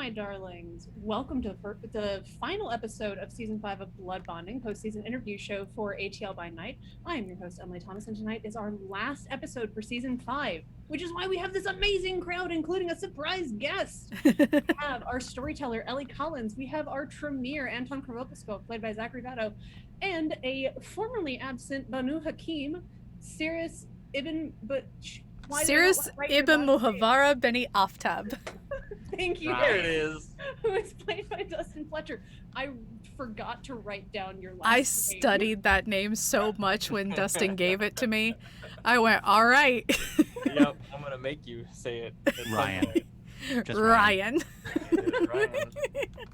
my darlings. Welcome to the final episode of Season 5 of Blood Bonding, post-season interview show for ATL by Night. I am your host, Emily Thomas, and tonight is our last episode for Season 5, which is why we have this amazing crowd, including a surprise guest. We have our storyteller, Ellie Collins. We have our Tremere, Anton, played by Zachary Vaudo, and a formerly absent Banu Hakim, Cyrus Ibn... Cyrus Ibn Muhavara Beni Aftab. Thank you. There it is. Who is played by Dustin Fletcher. I forgot to write down your last I name. studied that name so much when Dustin gave it to me. I went, all right. Yep, I'm gonna make you say it. Ryan. Just Ryan. Ryan.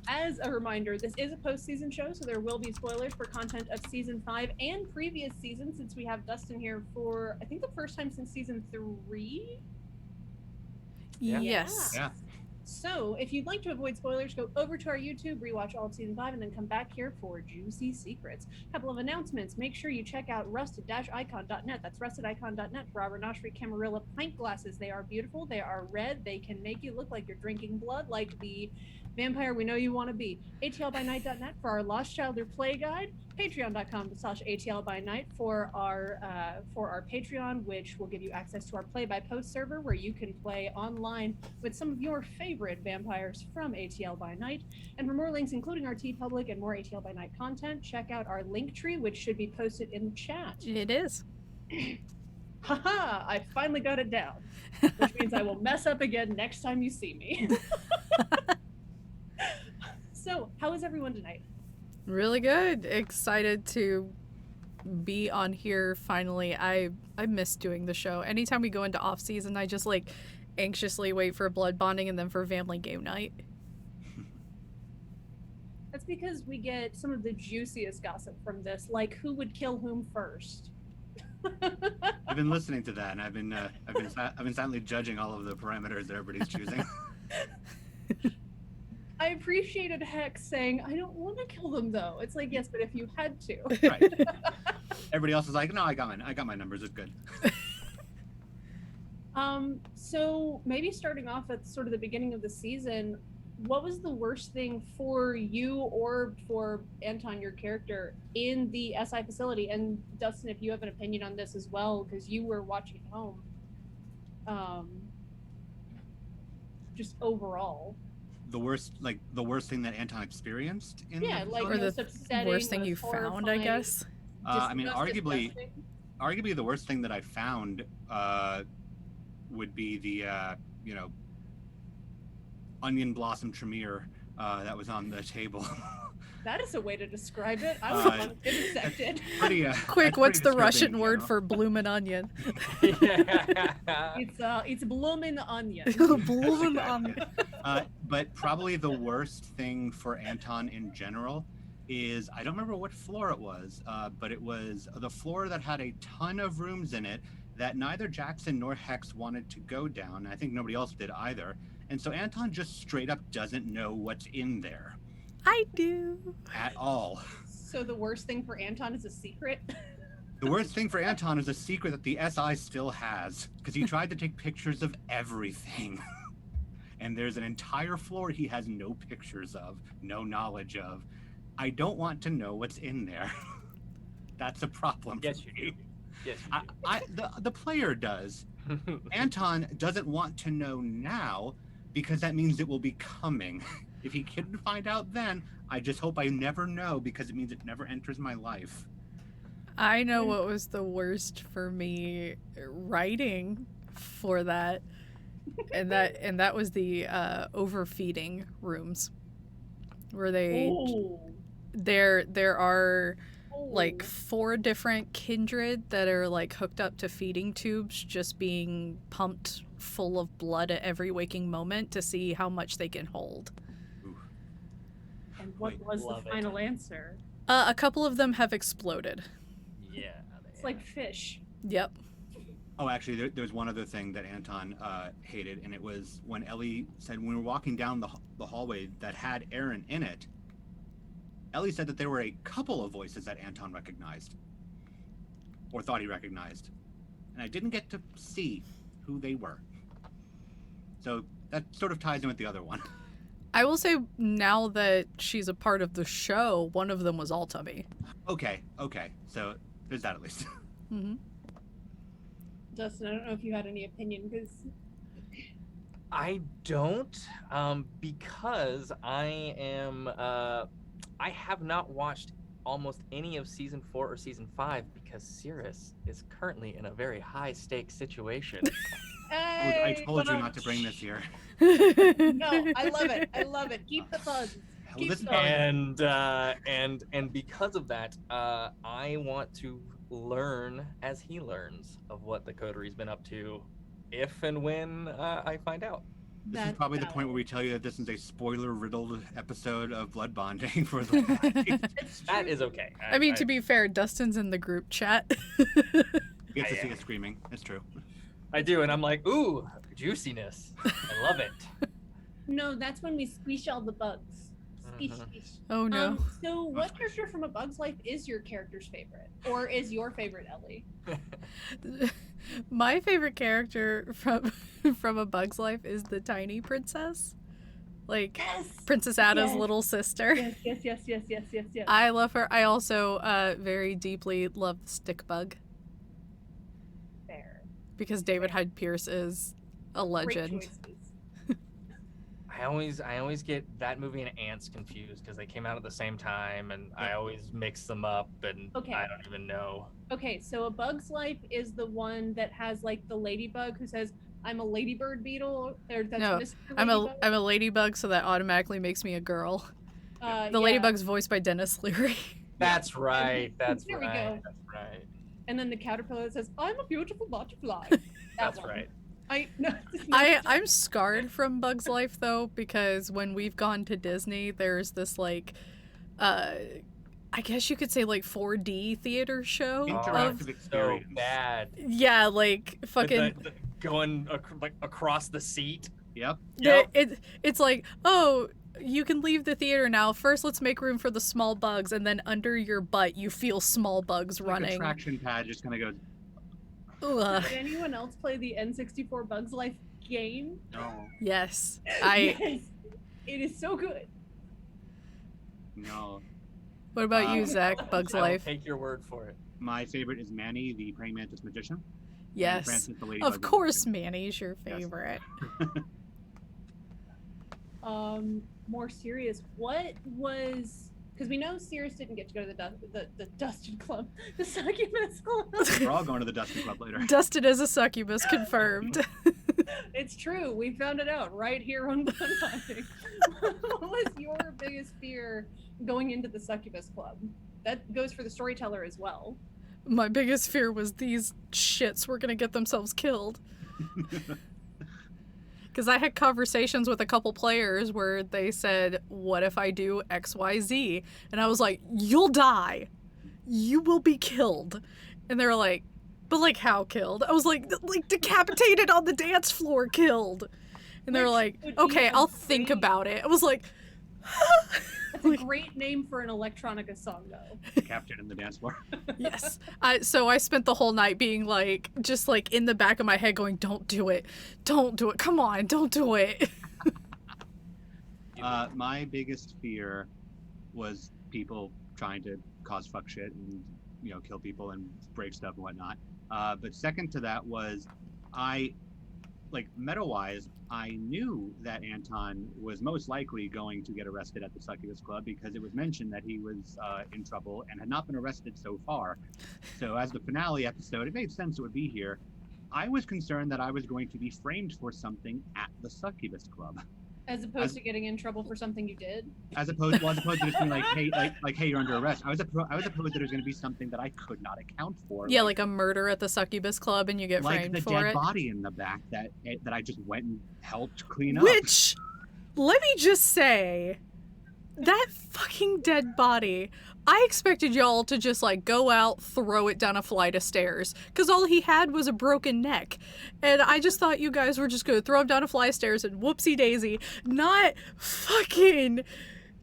As a reminder, this is a post-season show, so there will be spoilers for content of Season 5 and previous seasons, since we have Dustin here for, I think, the first time since Season 3? Yeah. Yes. Yeah. So, if you'd like to avoid spoilers, go over to our YouTube, rewatch all of Season 5, and then come back here for juicy secrets. A couple of announcements. Make sure you check out rusted-icon.net. That's rustedicon.net for our Noshri Camarilla pint glasses. They are beautiful. They are red. They can make you look like you're drinking blood, like the vampire we know you want to be. atlbynight.net for our Lost Childer play guide. Patreon.com/atlbynight for our Patreon, which will give you access to our play-by-post server where you can play online with some of your favorite vampires from ATL by Night. And for more links, including our TeePublic and more ATL by Night content, check out our link tree, which should be posted in the chat. It is. Haha! I finally got it down, which means I will mess up again next time you see me. So, how is everyone tonight? Really good. Excited to be on here finally. I miss doing the show. Anytime we go into off season, I just anxiously wait for blood bonding and then for family game night. That's because we get some of the juiciest gossip from this, like who would kill whom first. I've been listening to that, and I've been silently judging all of the parameters that everybody's choosing. I appreciated Hex saying, "I don't want to kill them, though." It's like, yes, but if you had to. Right. Everybody else is like, "No, I got my numbers. It's good." So maybe starting off at sort of the beginning of the season, what was the worst thing for you or for Anton, your character, in the SI facility? And Dustin, if you have an opinion on this as well, because you were watching at home. Just overall. The worst thing that Anton experienced in Yeah, the like Or most the upsetting, worst thing most you found, I horrifying, guess. I mean, most arguably disgusting. the worst thing that I found would be the onion blossom tremere that was on the table. That is a way to describe it. I was vivisected. Pretty, Quick, that's what's pretty the Russian disturbing in word general. for bloomin' onion? It's blooming onion. Bloomin' onion. But probably the worst thing for Anton in general is, I don't remember what floor it was, but it was the floor that had a ton of rooms in it that neither Jackson nor Hex wanted to go down. I think nobody else did either. And so Anton just straight up doesn't know what's in there I do. at all. So the worst thing for Anton is a secret. The worst thing for Anton is a secret that the SI still has, because he tried to take pictures of everything. And there's an entire floor he has no pictures of, no knowledge of. I don't want to know what's in there. That's a problem. Yes, for you me. do. Yes, you do. The player does. Anton doesn't want to know now because that means it will be coming. If he couldn't find out then, I just hope I never know, because it means it never enters my life. I know what was the worst for me writing for that. And that was the overfeeding rooms, where there are like 4 different kindred that are like hooked up to feeding tubes, just being pumped full of blood at every waking moment to see how much they can hold. And what was the Love it. final answer? A couple of them have exploded. Yeah. It's like fish. Yep. Oh, actually, there's one other thing that Anton hated, and it was when Ellie said, when we were walking down the hallway that had Aaron in it, Ellie said that there were a couple of voices that Anton recognized, or thought he recognized, and I didn't get to see who they were. So that sort of ties in with the other one. I will say now that she's a part of the show, one of them was all tummy. Okay. So there's that at least. Mm-hmm. Dustin, I don't know if you had any opinion because I don't, because I am. I have not watched almost any of season 4 or season 5 because Cyrus is currently in a very high stakes situation. I told you not to bring this here. No, I love it. Keep the bugs. Well, this is and because of that, I want to learn as he learns of what the Coterie's been up to, if and when I find out. This is probably the point where we tell you that this is a spoiler-riddled episode of Blood Bonding for the. That is okay. I mean, to be fair, Dustin's in the group chat. You get to see us screaming. It's true. I do, and I'm like, ooh, juiciness. I love it. No, that's when we squeeze all the bugs. Squeeze, squeeze. Oh no. So what character from A Bug's Life is your character's favorite? Or is your favorite Ellie? My favorite character from A Bug's Life is the tiny princess. Like, Yes! Princess Ada's Yes. little sister. Yes. I love her. I also very deeply love Stick Bug Fair. because David Hyde Pierce is a Great legend. choices. I always get that movie and Ants confused because they came out at the same time, and I always mix them up, and Okay. I don't even know. Okay, so A Bug's Life is the one that has like the ladybug who says, "I'm a ladybird beetle." Or that's No, Mr. I'm Ladybug. a ladybug, so that automatically makes me a girl. The Yeah. ladybug's voiced by Dennis Leary. That's right. That's There we right. go. That's right. And then the caterpillar that says, "I'm a beautiful butterfly." That's one. right. I'm scarred from Bug's Life though, because when we've gone to Disney, there's this like, I guess you could say like 4D theater show Interactive of, So experience. bad. yeah, like fucking. Going like across the seat. Yep. It's like, oh, you can leave the theater now. First, let's make room for the small bugs, and then under your butt, you feel small bugs Like running. a traction pad just kind of goes. Ugh. Did anyone else play the N64 Bug's Life game? No. Yes, Yes. It is so good. No. What about you, Zach? Bug's I will Life. take your word for it. My favorite is Manny, the praying mantis magician. Yes, Francis, the ladybug of course, magician. Manny's your Yes. favorite. More serious. What was? Because we know Cyrus didn't get to go to the Dustin Club, the Succubus Club. We're all going to the Dustin Club later. Dustin is a succubus, confirmed. It's true. We found it out right here on Blood Bonding. What was your biggest fear going into the Succubus Club? That goes for the Storyteller as well. My biggest fear was these shits were gonna get themselves killed. Because I had conversations with a couple players where they said, what if I do XYZ? And I was like, you'll die. You will be killed. And they were like, but like how killed? I was like decapitated on the dance floor killed. And they were Which like, would be okay, a I'll think great- about it. I was like, That's a great name for an electronica song, though. Captured in the dance floor. yes. So I spent the whole night being like, just like in the back of my head going, don't do it. Don't do it. Come on, don't do it. My biggest fear was people trying to cause fuck shit and kill people and break stuff and whatnot. But second to that was meta-wise, I knew that Anton was most likely going to get arrested at the Succubus Club because it was mentioned that he was in trouble and had not been arrested so far. So as the finale episode, it made sense it would be here. I was concerned that I was going to be framed for something at the Succubus Club. As opposed to getting in trouble for something you did. As opposed to just being like, hey, you're under arrest. I was opposed that it was going to be something that I could not account for. Yeah, like a murder at the Succubus Club and you get like framed the for dead it. body in the back that I just went and helped clean up. Which, let me just say, that fucking dead body, I expected y'all to just like go out, throw it down a flight of stairs, because all he had was a broken neck. And I just thought you guys were just going to throw him down a flight of stairs and whoopsie daisy, not fucking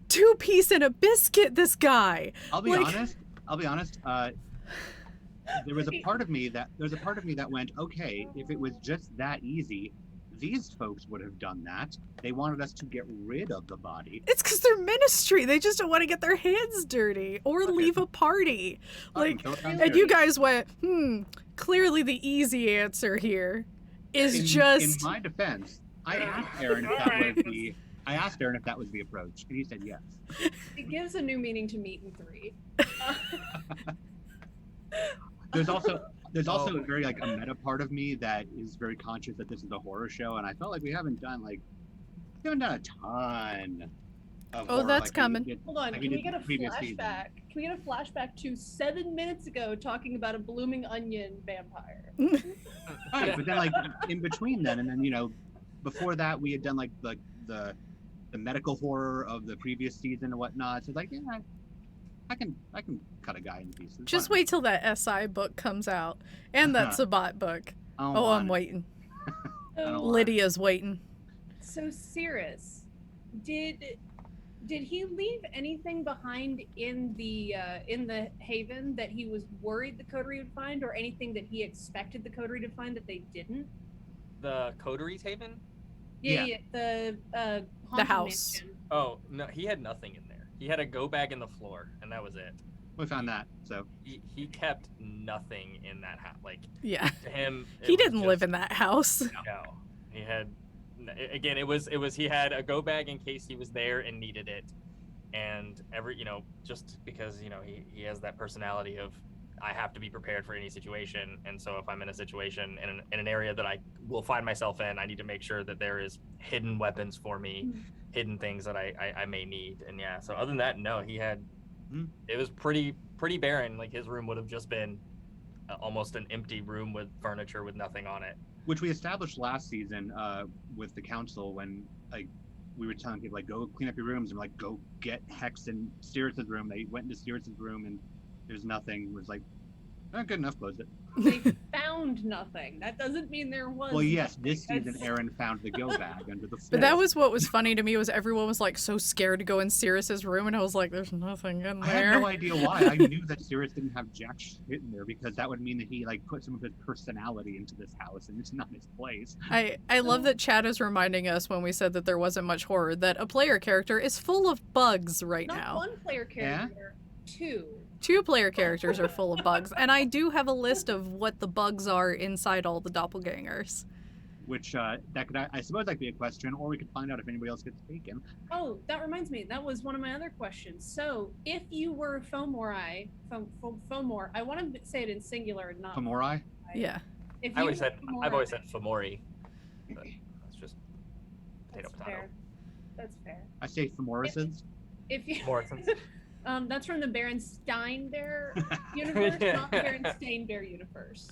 two-piece and a biscuit this guy. I'll be honest. There was a part of me that went, okay, if it was just that easy, these folks would have done that. They wanted us to get rid of the body. It's because they're ministry. They just don't want to get their hands dirty or leave a party. Like, and you guys went, clearly the easy answer here is in my defense, I asked Aaron if that was the approach, and he said yes. It gives a new meaning to meat and three. There's also a very like a meta part of me that is very conscious that this is a horror show, and I felt like we haven't done a ton of horror. That's coming. Hold on, can we get a flashback? Can we get a flashback to 7 minutes ago talking about a blooming onion vampire? Right, but then like in between then, and then before that we had done like the medical horror of the previous season and whatnot. So like, yeah, I can cut a guy in pieces. Just wait till that SI book comes out and that Sabat book. I'm waiting. Lydia's waiting. So Cyrus, did he leave anything behind in the Haven that he was worried the Coterie would find, or anything that he expected the Coterie to find that they didn't? The Coterie's Haven? Yeah. The house. Mansion. Oh no, he had nothing in there. He had a go bag in the floor, and that was it. We found that. So he kept nothing in that house. Like, yeah, to him, he didn't live in that house. No, he had. Again, it was he had a go bag in case he was there and needed it, and just because he has that personality of, I have to be prepared for any situation, and so if I'm in a situation in an area that I will find myself in, I need to make sure that there is hidden weapons for me, hidden things that I may need. And yeah, so other than that, no, he had. It was pretty barren. Like, his room would have just been almost an empty room with furniture with nothing on it. Which we established last season with the council when we were telling people go clean up your rooms, and go get Hex in Cyrus's room. They went into Cyrus's room and there's nothing. It was not good enough, close it. They found nothing. That doesn't mean there was. Well, yes, this season Aaron found the go bag under the floor. But that was what was funny to me, was everyone was so scared to go in Cyrus's room, and I was like, there's nothing in there. I had no idea why. I knew that Cyrus didn't have jack shit in there, because that would mean that he put some of his personality into this house, and it's not his place. I love that Chad is reminding us, when we said that there wasn't much horror, that a player character is full of bugs right now. Not one player character, two. 2 player characters are full of bugs, and I do have a list of what the bugs are inside all the doppelgangers. Which that could, I suppose, that could be a question, or we could find out if anybody else gets taken. Oh, that reminds me. That was one of my other questions. So, if you were Fomori, I want to say it in singular, not Fomori. Yeah. I've always said Fomori. But that's just potato. That's fair. I say Femorrisons. If you. Morrisons. That's from the Berenstain Bear universe, not the Berenstain Bear universe.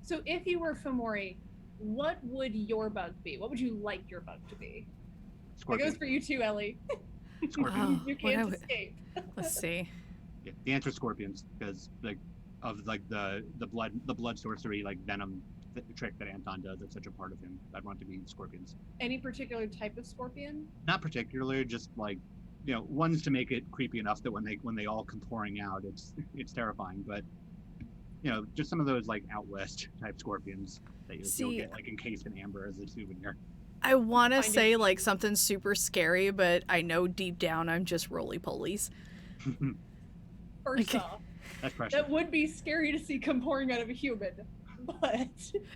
So if you were Fomori, what would your bug be? What would you like your bug to be? Scorpion. That goes for you too, Ellie. Scorpion. You can't escape. Let's see. Yeah, the answer is scorpions, because of the blood sorcery, venom, the trick that Anton does. That's such a part of him. I'd want to be scorpions. Any particular type of scorpion? Not particularly, just ones to make it creepy enough that when they all come pouring out, it's terrifying. But just some of those out west type scorpions that you'll get encased in amber as a souvenir. I want to say something super scary, but I know deep down I'm just roly-polies. First off, that's precious. That would be scary to see come pouring out of a human. But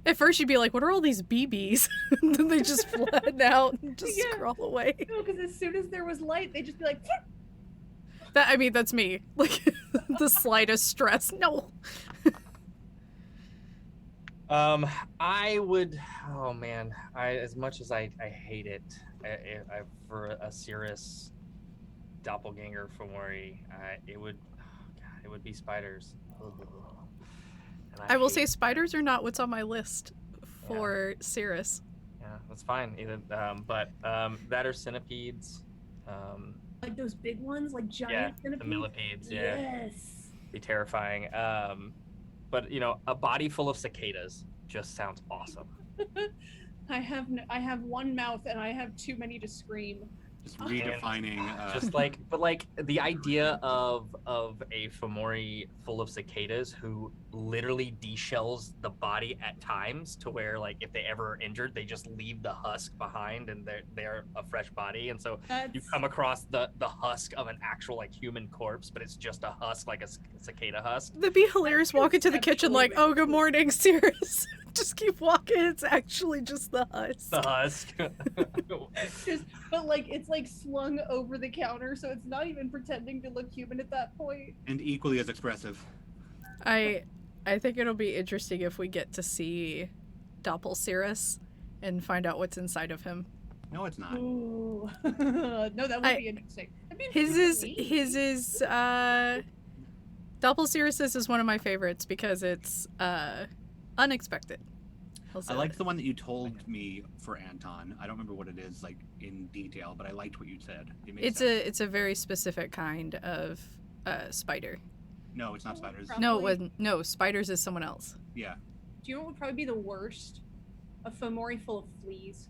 at first you'd be like, what are all these BBs? And then they just flatten out and just crawl away. No, because as soon as there was light, they'd just be like... That's me. The slightest stress. No. I would... Oh, man. As much as I hate it, for a Cyrus doppelganger Fomori, it would be spiders. Ugh. I will say spiders are not what's on my list for Cyrus. Yeah, that's fine. Either, but that or centipedes. Like those big ones, like giant centipedes? The millipedes, yeah. Yes. Be terrifying. But a body full of cicadas just sounds awesome. I have one mouth and I have too many to scream. Just redefining. Just like, but like the idea of a Fomori full of cicadas who literally deshells the body at times to where like if they ever are injured, they just leave the husk behind and they're a fresh body. And so you come across the husk of an actual like human corpse, but it's just a husk, like a cicada husk. That'd be hilarious. Walk into the kitchen like, oh, good morning, Cyrus. Just keep walking. It's actually just the husk. The husk. But like it's like slung over the counter, so it's not even pretending to look human at that point. And equally as expressive. I think it'll be interesting if we get to see Cyrus and find out what's inside of him. No, it's not. Ooh. No, that would be interesting. His is Cyrus is one of my favorites because it's unexpected. I liked the one that you told me for Anton. I don't remember what it is like in detail, but I liked what you said. It's a very specific kind of spider. No, it's not spiders. Probably. No, it wasn't. No, spiders is someone else. Yeah. Do you know what would probably be the worst? A Fomori full of fleas.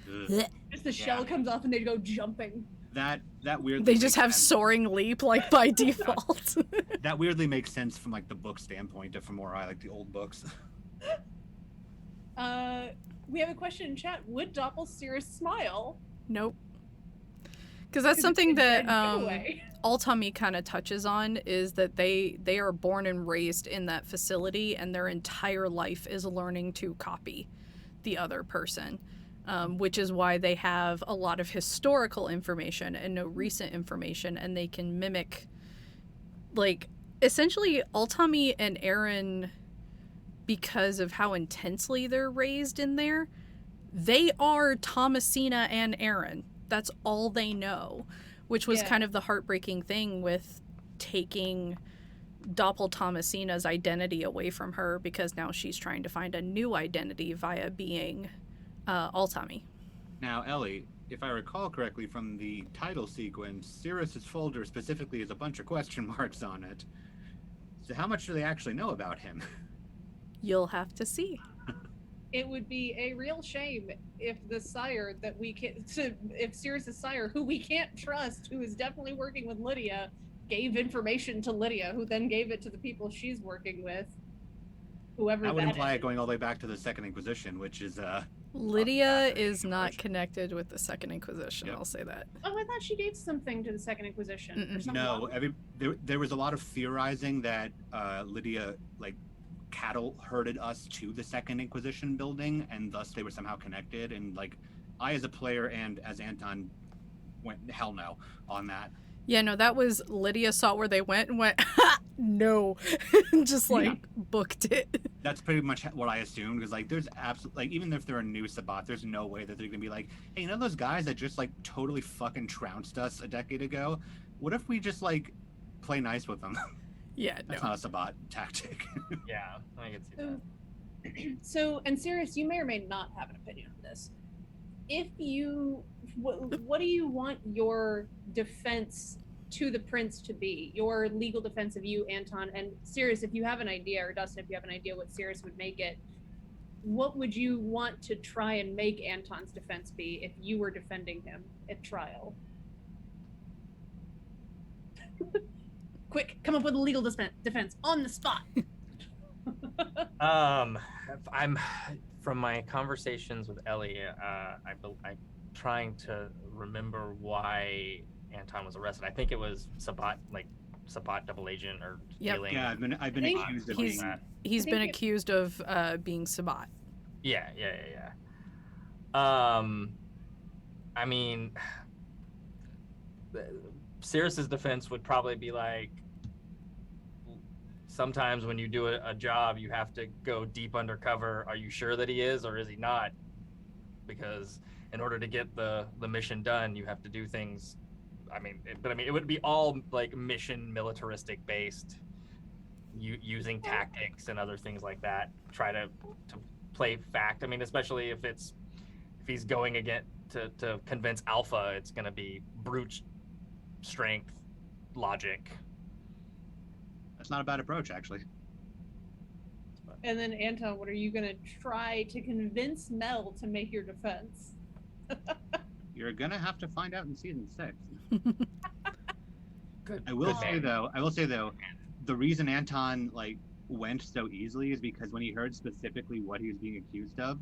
Ugh. Just the shell comes off and they go jumping. That weirdly. They just have soaring leap like by default. That weirdly makes sense from like the book standpoint of Fomori, like the old books. We have a question in chat. Would Cyrus smile? Nope. Because that's something that giveaway. Altami kind of touches on, is that they are born and raised in that facility and their entire life is learning to copy the other person, which is why they have a lot of historical information and no recent information, and they can mimic, like, essentially Altami and Aaron, because of how intensely they're raised in there, they are Thomasina and Aaron. That's all they know, which was kind of the heartbreaking thing with taking Thomasina's identity away from her, because now she's trying to find a new identity via being Altami. Now, Ellie, if I recall correctly from the title sequence, Cyrus's folder specifically has a bunch of question marks on it. So how much do they actually know about him? You'll have to see. It would be a real shame if the sire that we can, if Cyrus's sire, who we can't trust, who is definitely working with Lydia, gave information to Lydia, who then gave it to the people she's working with. Whoever that would imply is. it going all the way back to the Second Inquisition, which is Lydia is not connected with the Second Inquisition. Yep. I'll say that. Oh, I thought she gave something to the Second Inquisition. No, there was a lot of theorizing that Lydia like cattle herded us to the Second Inquisition building, and thus they were somehow connected. And like, I as a player and as Anton went hell no on that. Yeah, no, that was Lydia saw where they went and went, no, just like booked it. That's pretty much what I assumed, because like there's absolutely, like, even if they're a new Sabbat, there's no way that they're gonna be like, hey, you know those guys that just like totally fucking trounced us a decade ago? What if we just like play nice with them? Yeah, that's not a Sabbat tactic. Yeah, I can see that. So, and Cyrus, you may or may not have an opinion on this. If you, what do you want your defense to the prince to be? Your legal defense of you, Anton, and Cyrus, if you have an idea, or Dustin, if you have an idea what Cyrus would make it, what would you want to try and make Anton's defense be if you were defending him at trial? Quick, come up with a legal defense on the spot. I'm from my conversations with Ellie. I'm trying to remember why Anton was arrested. I think it was Sabbat double agent or stealing. Yeah, I've been accused of being that. He's been accused of being Sabbat. Yeah. I mean, Cyrus's defense would probably be like, sometimes when you do a job, you have to go deep undercover. Are you sure that he is, or is he not? Because in order to get the mission done, you have to do things. It would be all like mission militaristic based, using tactics and other things like that. Try to play fact. I mean, especially if he's going again to convince Alpha, it's going to be brute strength, logic. That's not a bad approach, actually. And then, Anton, what are you going to try to convince Mel to make your defense? You're gonna have to find out in season 6. Good. I will say though, the reason Anton like went so easily is because when he heard specifically what he was being accused of,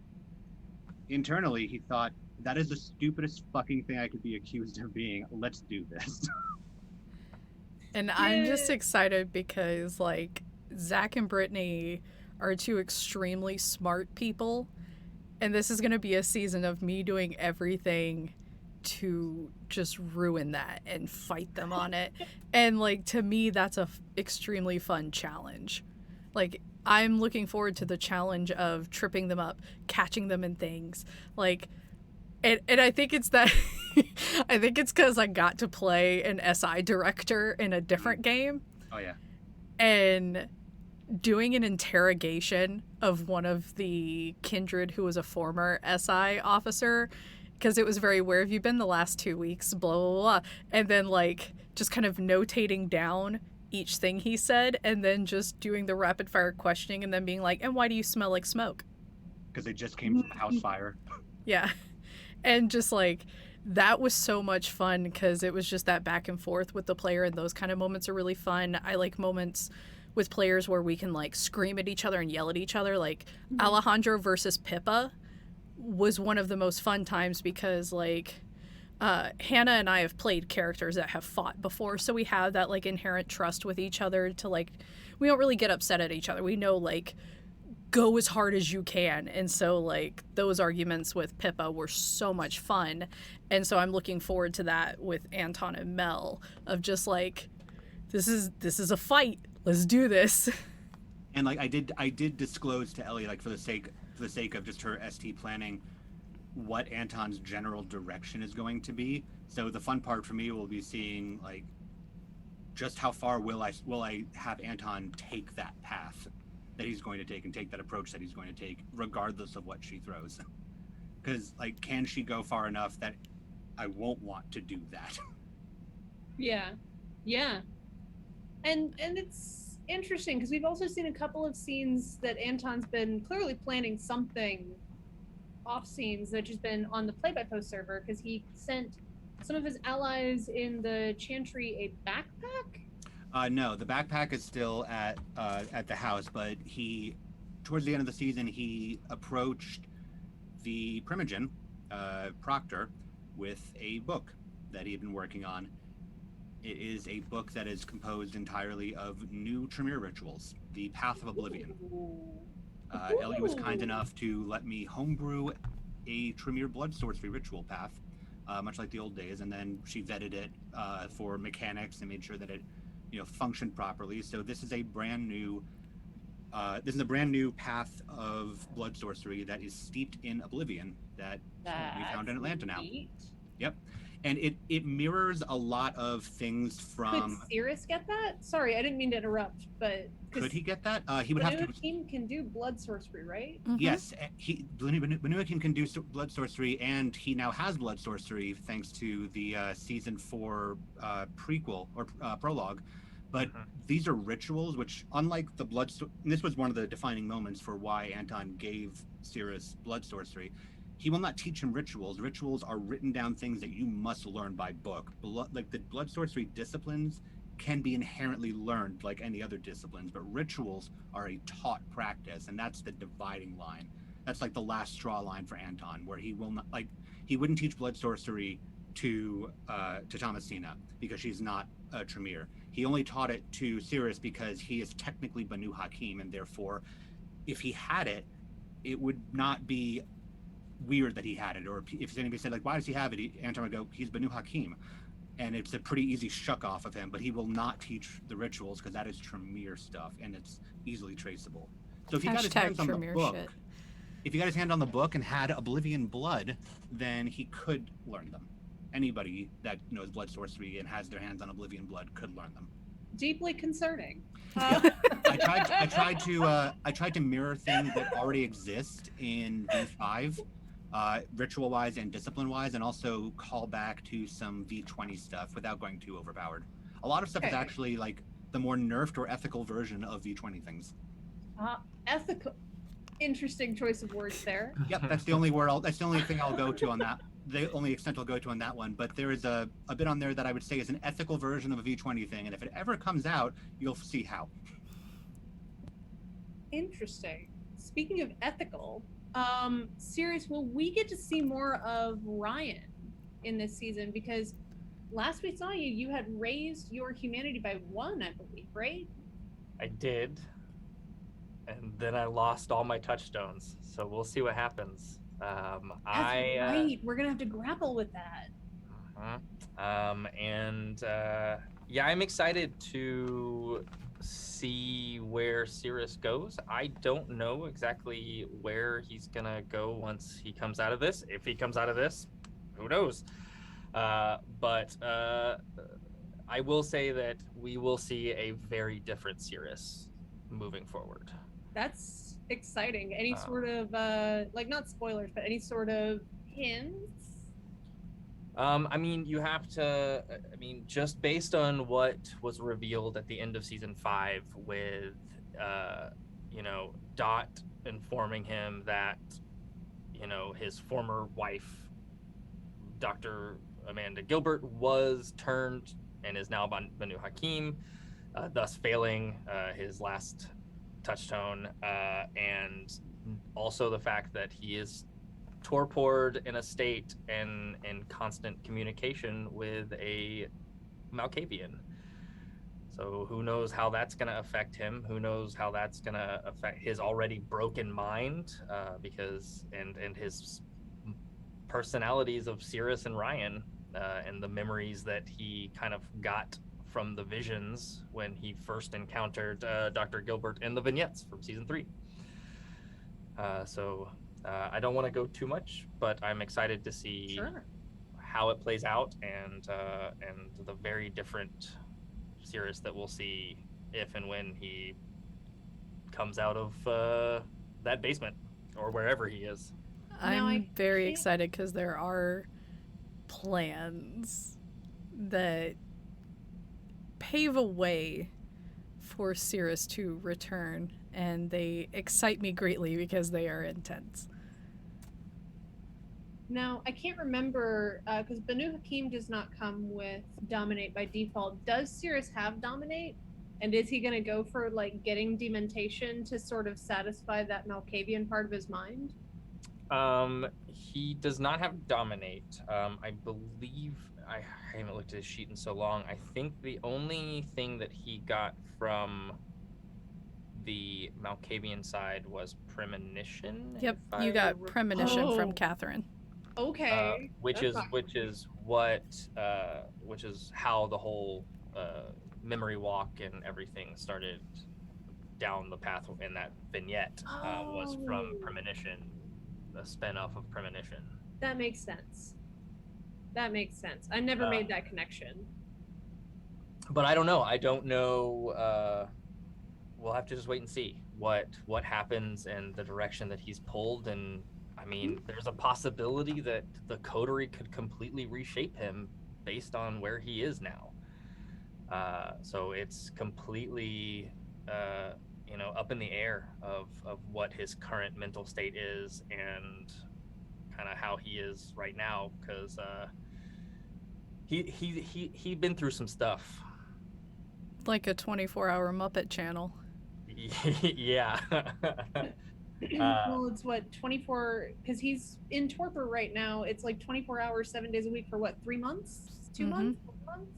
internally he thought, that is the stupidest fucking thing I could be accused of being. Let's do this. And I'm just excited because, like, Zach and Brittany are two extremely smart people. And this is going to be a season of me doing everything to just ruin that and fight them on it. And, like, to me, that's a extremely fun challenge. Like, I'm looking forward to the challenge of tripping them up, catching them in things. Like, and I think it's that I think it's because I got to play an SI director in a different game. Oh yeah. And doing an interrogation of one of the kindred who was a former SI officer, because it was very, where have you been the last 2 weeks, blah, blah, blah. And then, like, just kind of notating down each thing he said, and then just doing the rapid fire questioning, and then being like, and why do you smell like smoke? Because they just came from a house fire. Yeah. And just, like, that was so much fun because it was just that back and forth with the player, and those kind of moments are really fun. I like moments with players where we can, like, scream at each other and yell at each other. Like, Alejandro versus Pippa was one of the most fun times because, like, Hannah and I have played characters that have fought before, so we have that, like, inherent trust with each other to, like, we don't really get upset at each other. We know, like, go as hard as you can. And so, like, those arguments with Pippa were so much fun. And so I'm looking forward to that with Anton and Mel, of just, like, this is a fight. Let's do this. And, like, I did disclose to Ellie, like, for the sake of just her ST planning, what Anton's general direction is going to be. So the fun part for me will be seeing, like, just how far will I have Anton take that path that he's going to take, and take that approach that he's going to take, regardless of what she throws. Because, like, can she go far enough that I won't want to do that? Yeah. And it's interesting because we've also seen a couple of scenes that Anton's been clearly planning something off scenes that just been on the play-by-post server, because he sent some of his allies in the Chantry a backpack. No, the backpack is still at the house, but towards the end of the season, he approached the Primogen, Proctor, with a book that he had been working on. It is a book that is composed entirely of new Tremere rituals, the Path of Oblivion. Ellie was kind enough to let me homebrew a Tremere blood sorcery ritual path, much like the old days, and then she vetted it for mechanics and made sure that it functioned properly. So this is a brand new path of blood sorcery that is steeped in oblivion that we found in Atlanta now. Yep. And it mirrors a lot of things from... Could Cyrus get that? Sorry, I didn't mean to interrupt, but... Could he get that? He would have to... Benuakim can do blood sorcery, right? Mm-hmm. Yes, Benuakim can do blood sorcery, and he now has blood sorcery thanks to the season 4 prequel or prologue. But these are rituals which, unlike the blood... this was one of the defining moments for why Anton gave Cyrus blood sorcery. He will not teach him rituals. Rituals are written down things that you must learn by book. Like the blood sorcery disciplines can be inherently learned like any other disciplines, but rituals are a taught practice, and that's the dividing line. That's like the last straw line for Anton, where he will not, like, he wouldn't teach blood sorcery to Thomasina because she's not a Tremere. He only taught it to Cyrus because he is technically Banu Hakim, and therefore, if he had it, it would not be weird that he had it. Or if anybody said, like, why does he have it? Anton would go, he's Banu Hakim. And it's a pretty easy shuck off of him, but he will not teach the rituals because that is Tremere stuff, and it's easily traceable. So if he got his hands on the book, if he got his hand on the book and had Oblivion blood, then he could learn them. Anybody that knows blood sorcery and has their hands on Oblivion blood could learn them. Deeply concerning. I tried to mirror things that already exist in V5, ritual-wise and discipline-wise, and also call back to some V20 stuff without going too overpowered. A lot of stuff is actually like the more nerfed or ethical version of V20 things. Ethical. Interesting choice of words there. Yep, that's the only word. That's the only thing I'll go to on that. the only extent I'll go to on that one, but there is a bit on there that I would say is an ethical version of a V20 thing, and if it ever comes out, you'll see how. Interesting. Speaking of ethical, Cyrus, will we get to see more of Ryan in this season? Because last we saw you, you had raised your humanity by 1, I believe, right? I did, and then I lost all my touchstones. So we'll see what happens. That's right. We're gonna have to grapple with that. Yeah, I'm excited to see where Cyrus goes. I don't know exactly where he's gonna go once he comes out of this. If he comes out of this, who knows? But I will say that we will see a very different Cyrus moving forward. That's exciting. Any sort of like, not spoilers, but any sort of hints? I mean, you have to. I mean, just based on what was revealed at the end of season 5, with Dot informing him that his former wife, Dr. Amanda Gilbert, was turned and is now Banu Hakim, thus failing his last touchstone, and also the fact that he is torpored in a state and in constant communication with a Malkavian. So who knows how that's going to affect him? Who knows how that's going to affect his already broken mind? Because his personalities of Cyrus and Ryan, and the memories that he kind of got from the visions when he first encountered Dr. Gilbert in the vignettes from season 3. I don't want to go too much, but I'm excited to see how it plays out, and the very different Cyrus that we'll see if and when he comes out of that basement or wherever he is. I'm very excited because there are plans that pave a way for Cyrus to return, and they excite me greatly because they are intense. Now, I can't remember, because Banu Hakim does not come with Dominate by default. Does Cyrus have Dominate? And is he going to go for, like, getting Dementation to sort of satisfy that Malkavian part of his mind? He does not have Dominate. I believe, I haven't looked at his sheet in so long. I think the only thing that he got from the Malkavian side was Premonition. Yep, you got Premonition from Catherine. Okay. Which is how the whole memory walk and everything started down the path in that vignette, was from Premonition, a spin-off of Premonition. That makes sense. I never made that connection. But I don't know. We'll have to just wait and see what happens and the direction that he's pulled. And I mean, there's a possibility that the coterie could completely reshape him based on where he is now. So it's completely, up in the air of what his current mental state is and kind of how he is right now, because he'd been through some stuff. Like a 24-hour Muppet channel. Yeah. Well, it's what, 24, because he's in torpor right now. It's like 24 hours, 7 days a week for what, 3 months? 2 months? 4 months?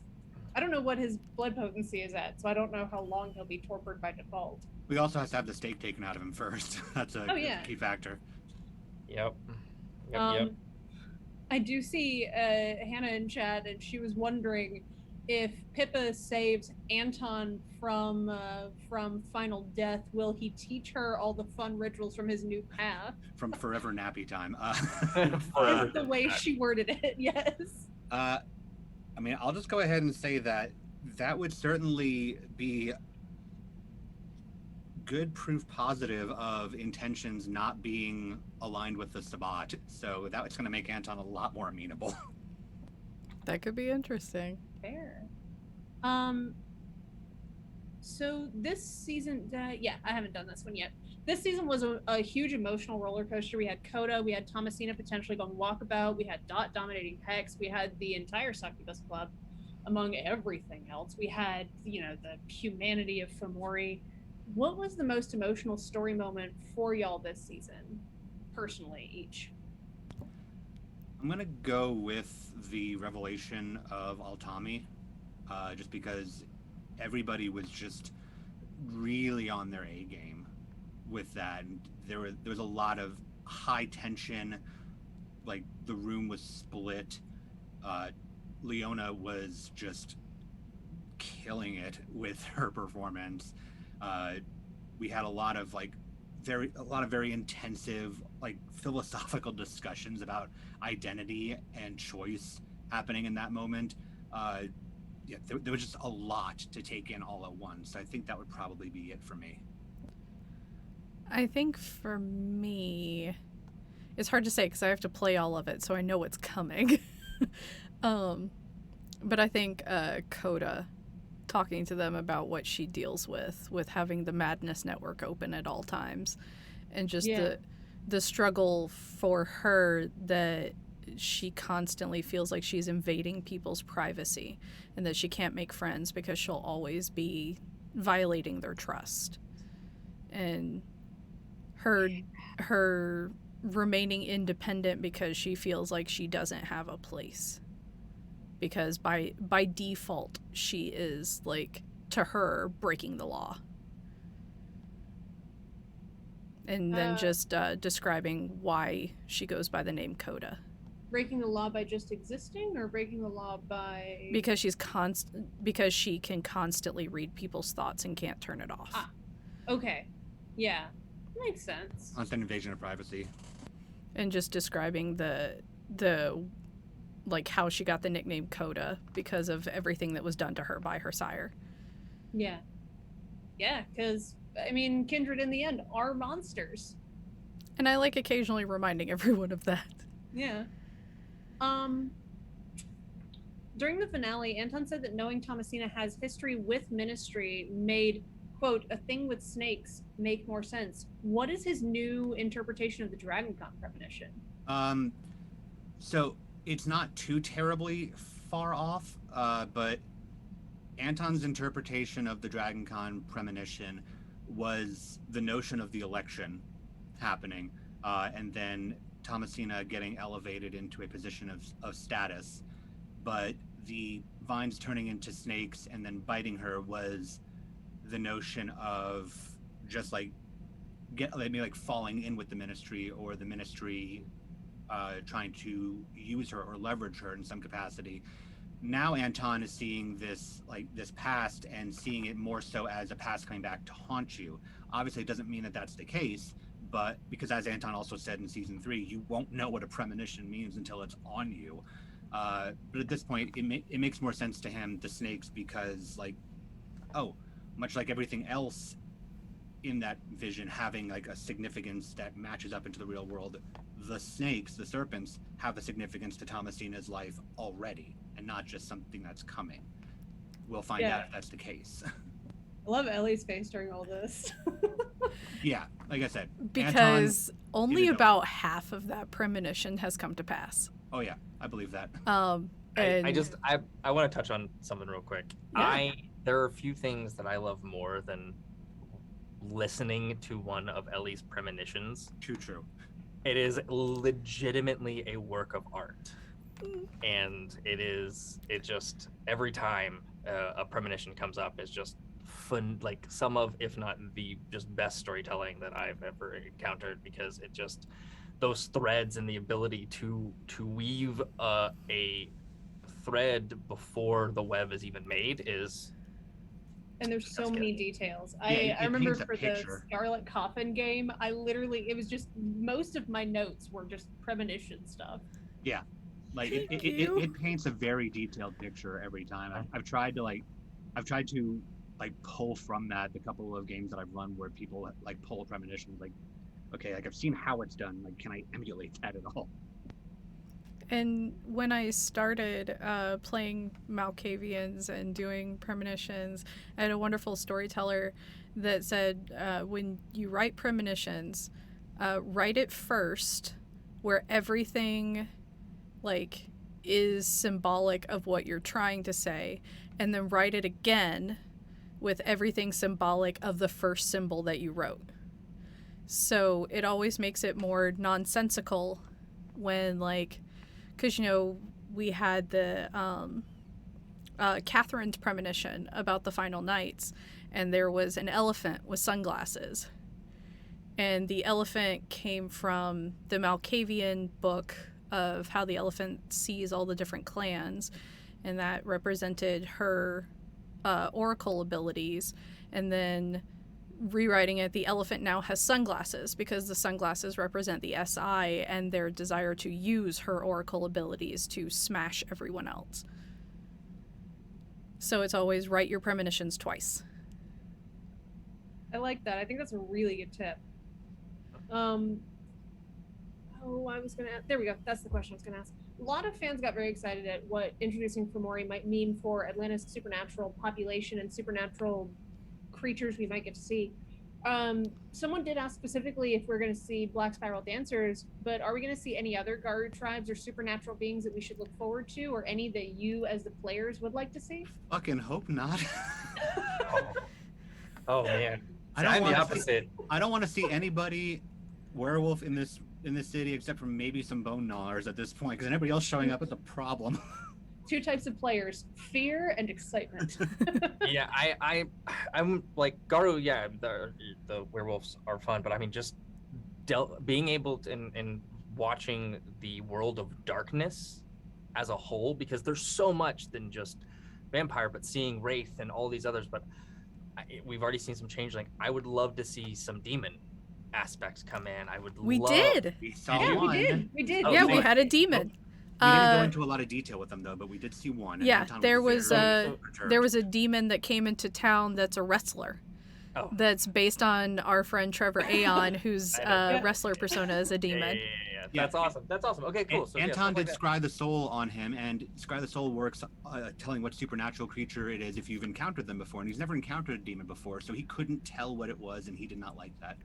I don't know what his blood potency is at, so I don't know how long he'll be torpored by default. We also have to have the steak taken out of him first. That's a key factor. Yep. I do see Hannah in chat, and she was wondering if Pippa saves Anton from final death, will he teach her all the fun rituals from his new path? From forever nappy time. That's the way she worded it, yes. I mean, I'll just go ahead and say that would certainly be good proof positive of intentions not being aligned with the Sabbat. So that's going to make Anton a lot more amenable. That could be interesting. Fair. So this season, I haven't done this one yet. this season was a huge emotional roller coaster. We had Coda, we had Thomasina potentially going walkabout, we had Dot dominating Hex, we had the entire Succubus Club, among everything else. We had, the humanity of Fomori. What was the most emotional story moment for y'all this season, personally, each? I'm gonna go with the revelation of Altami, just because everybody was just really on their A game with that. And there was a lot of high tension, like the room was split. Leona was just killing it with her performance. We had a lot of very intensive, like, philosophical discussions about identity and choice happening in that moment. There was just a lot to take in all at once. I think that would probably be it for me. I think for me, it's hard to say because I have to play all of it, so I know what's coming. But I think Coda, talking to them about what she deals with having the Madness Network open at all times, and just the struggle for her that she constantly feels like she's invading people's privacy and that she can't make friends because she'll always be violating their trust. And her remaining independent because she feels like she doesn't have a place. Because by default, she is, like, to her, breaking the law. And then just describing why she goes by the name Coda. Breaking the law by just existing, or breaking the law by... Because because she can constantly read people's thoughts and can't turn it off. Ah, okay. Yeah, makes sense. Constant invasion of privacy. And just describing the like how she got the nickname Coda because of everything that was done to her by her sire. Yeah. Yeah, because, I mean, Kindred in the end are monsters. And I like occasionally reminding everyone of that. Yeah. During the finale, Anton said that knowing Thomasina has history with Ministry made, quote, a thing with snakes make more sense. What is his new interpretation of the DragonCon premonition? So it's not too terribly far off, but Anton's interpretation of the DragonCon premonition was the notion of the election happening, and then Thomasina getting elevated into a position of status. But the vines turning into snakes and then biting her was the notion of just maybe falling in with the Ministry, or the Ministry trying to use her or leverage her in some capacity. Now Anton is seeing this past and seeing it more so as a past coming back to haunt you. Obviously, it doesn't mean that that's the case, but because, as Anton also said in season 3, you won't know what a premonition means until it's on you. But at this point, it makes more sense to him, the snakes, because much like everything else in that vision having a significance that matches up into the real world, the snakes, the serpents, have a significance to Thomasina's life already, and not just something that's coming. We'll find out if that's the case. I love Ellie's face during all this. Yeah, like I said, because only about half of that premonition has come to pass. Oh yeah, I believe that. I want to touch on something real quick. Yeah. There are a few things that I love more than listening to one of Ellie's premonitions. Too true. It is legitimately a work of art. And it just, every time a premonition comes up, is just fun, like some of, if not the just best storytelling that I've ever encountered, because it just, those threads and the ability to weave a thread before the web is even made is... And there's so many details. Yeah, I remember for the Scarlet Coffin game, it was just, most of my notes were just premonition stuff. Yeah, it paints a very detailed picture every time. I've tried to pull from that the couple of games that I've run where people pull premonitions. Okay, I've seen how it's done. Can I emulate that at all? And when I started playing Malkavians and doing premonitions, I had a wonderful storyteller that said when you write premonitions, write it first where everything like is symbolic of what you're trying to say, and then write it again with everything symbolic of the first symbol that you wrote. So it always makes it more nonsensical when, like, because, you know, we had the Catherine's premonition about the final nights, and there was an elephant with sunglasses. And the elephant came from the Malkavian book of how the elephant sees all the different clans, and that represented her oracle abilities. And then rewriting it, the elephant now has sunglasses because the sunglasses represent the SI and their desire to use her oracle abilities to smash everyone else. So it's always write your premonitions twice. I like that. I think that's a really good tip. There we go. That's the question I was gonna ask. A lot of fans got very excited at what introducing Fomori might mean for Atlanta's supernatural population and supernatural creatures we might get to see. Someone did ask specifically if we're going to see Black Spiral Dancers, but are we going to see any other Garu tribes or supernatural beings that we should look forward to, or any that you as the players would like to see? Fucking hope not. Oh man, I don't I'm the wanna opposite. I don't want to see anybody werewolf in this city except for maybe some bone gnawers at this point, because anybody else showing up is a problem. Two types of players: fear and excitement. Yeah, I'm like Garu. Yeah, the werewolves are fun, but I mean, just being able to and watching the world of darkness as a whole, because there's so much than just vampire, but seeing wraith and all these others. But we've already seen some changeling. I would love to see some demon aspects come in. We did. We saw Yeah, one. we did. Oh, Yeah, okay. we had a demon. We didn't go into a lot of detail with them though, but we did see one. And Yeah, Anton there was very perturbed. there was a demon that came into town that's a wrestler. Oh. That's based on our friend Trevor Aon, whose I know. wrestler persona is a demon. Yeah. That's awesome. That's awesome. Okay, cool. So, Anton did that. Scry the Soul on him, and Scry the Soul works telling what supernatural creature it is if you've encountered them before, and he's never encountered a demon before, so he couldn't tell what it was, and he did not like that.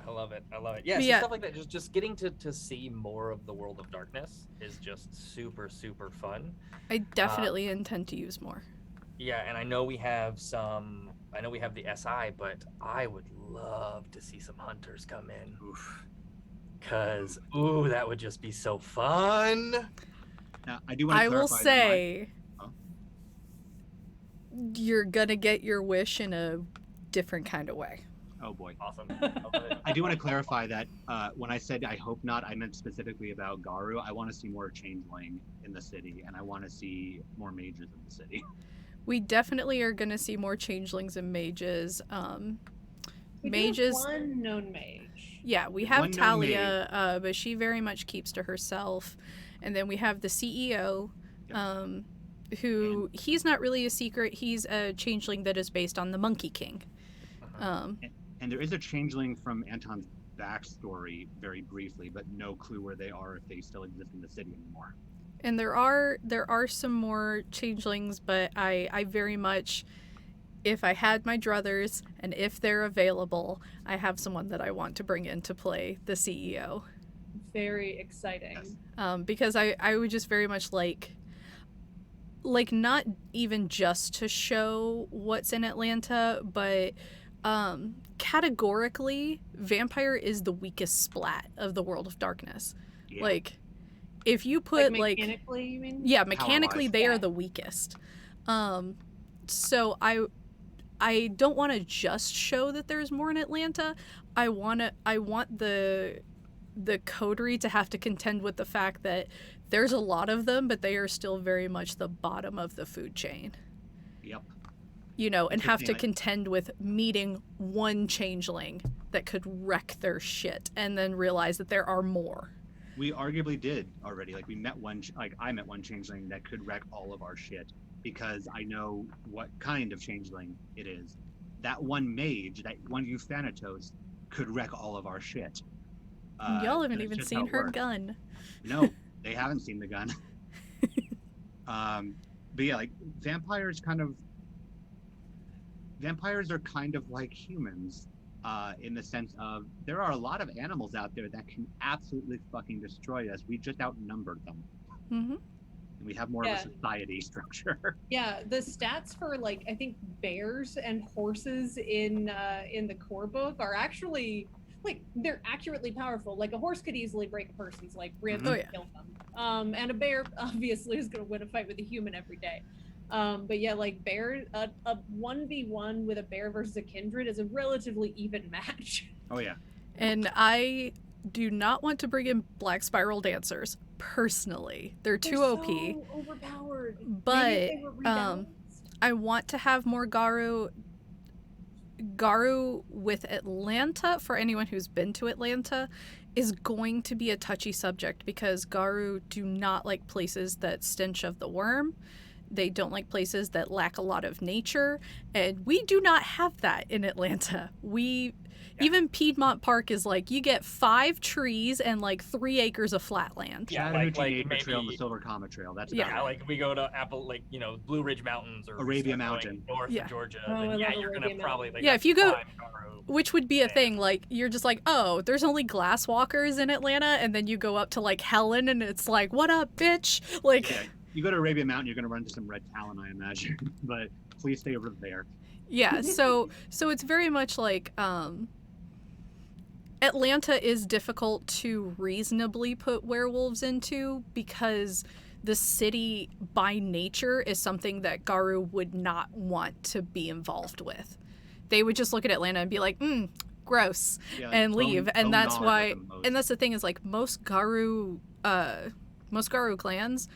I love it. Yeah, so stuff like that. Just getting to see more of the world of darkness is just super, super fun. I definitely intend to use more. Yeah, and I know we have the SI, but I would love to see some hunters come in. Oof. Cause that would just be so fun. Now, I do want to I will clarify say, Huh? you're gonna get your wish in a different kind of way. Oh boy. Awesome. I do want to clarify that when I said I hope not, I meant specifically about Garu. I want to see more changeling in the city, and I want to see more mages in the city. We definitely are gonna see more changelings and mages. We Mages. do have one known mage. Yeah, we have One known Talia, but she very much keeps to herself. And then we have the CEO, who he's not really a secret. He's a changeling that is based on the Monkey King. And there is a changeling from Anton's backstory, very briefly, but no clue where they are, if they still exist in the city anymore. And there are some more changelings, but I very much, if I had my druthers and if they're available, I have someone that I want to bring in to play the CEO. Very exciting. Yes. Because I would just very much like not even just to show what's in Atlanta, but categorically, vampire is the weakest splat of the world of darkness. Yeah. Like, if you put mechanically, you mean? yeah, mechanically Power-wise. they are Yeah. the weakest. So I don't want to just show that there's more in Atlanta. I want the coterie to have to contend with the fact that there's a lot of them, but they are still very much the bottom of the food chain. Yep. You know, and have to Interesting, contend with meeting one changeling that could wreck their shit and then realize that there are more. We arguably did already. Like, we met one, I met one changeling that could wreck all of our shit, because I know what kind of changeling it is. That one mage, that one Euthanatos, could wreck all of our shit. Y'all haven't that's even just how seen it her works. gun. No, they haven't seen the gun. But yeah, like, vampires kind of, vampires are kind of like humans, in the sense of there are a lot of animals out there that can absolutely fucking destroy us. We just outnumbered them. Mm-hmm. And we have more of a society structure. Yeah, the stats for like I think bears and horses in the core book are actually like they're accurately powerful. Like a horse could easily break a person's like ribs and kill them. And a bear obviously is going to win a fight with a human every day. But yeah, like bear, a 1v1 with a bear versus a kindred is a relatively even match. Oh yeah. And I do not want to bring in Black Spiral Dancers, personally. They're too OP. So overpowered. But I want to have more Garu. Garu with Atlanta, for anyone who's been to Atlanta, is going to be a touchy subject because Garu do not like places that stench of the worm. They don't like places that lack a lot of nature, and we do not have that in Atlanta. Even Piedmont Park is like, you get 5 trees and like 3 acres of flat land. Yeah, Chattahoochee like Nature maybe, Trail and the Silver Comet Trail. That's yeah, like we go to Blue Ridge Mountains or Arabia Mountain north of Georgia. Oh, Then, I you're love gonna Arabia probably Mountain. Yeah, if you go, climb Garu. which would be a thing, like you're just like, oh, there's only glass walkers in Atlanta, and then you go up to like Helen, and it's like, what up, bitch? Like, yeah, you go to Arabia Mountain, you're gonna run into some red talon, I imagine. But please stay over there. yeah. So it's very much like Atlanta is difficult to reasonably put werewolves into because the city by nature is something that Garu would not want to be involved with. They would just look at Atlanta and be like, gross, Yeah, and leave. And that's Bonar why, at the most. and that's the thing is like most Garu clans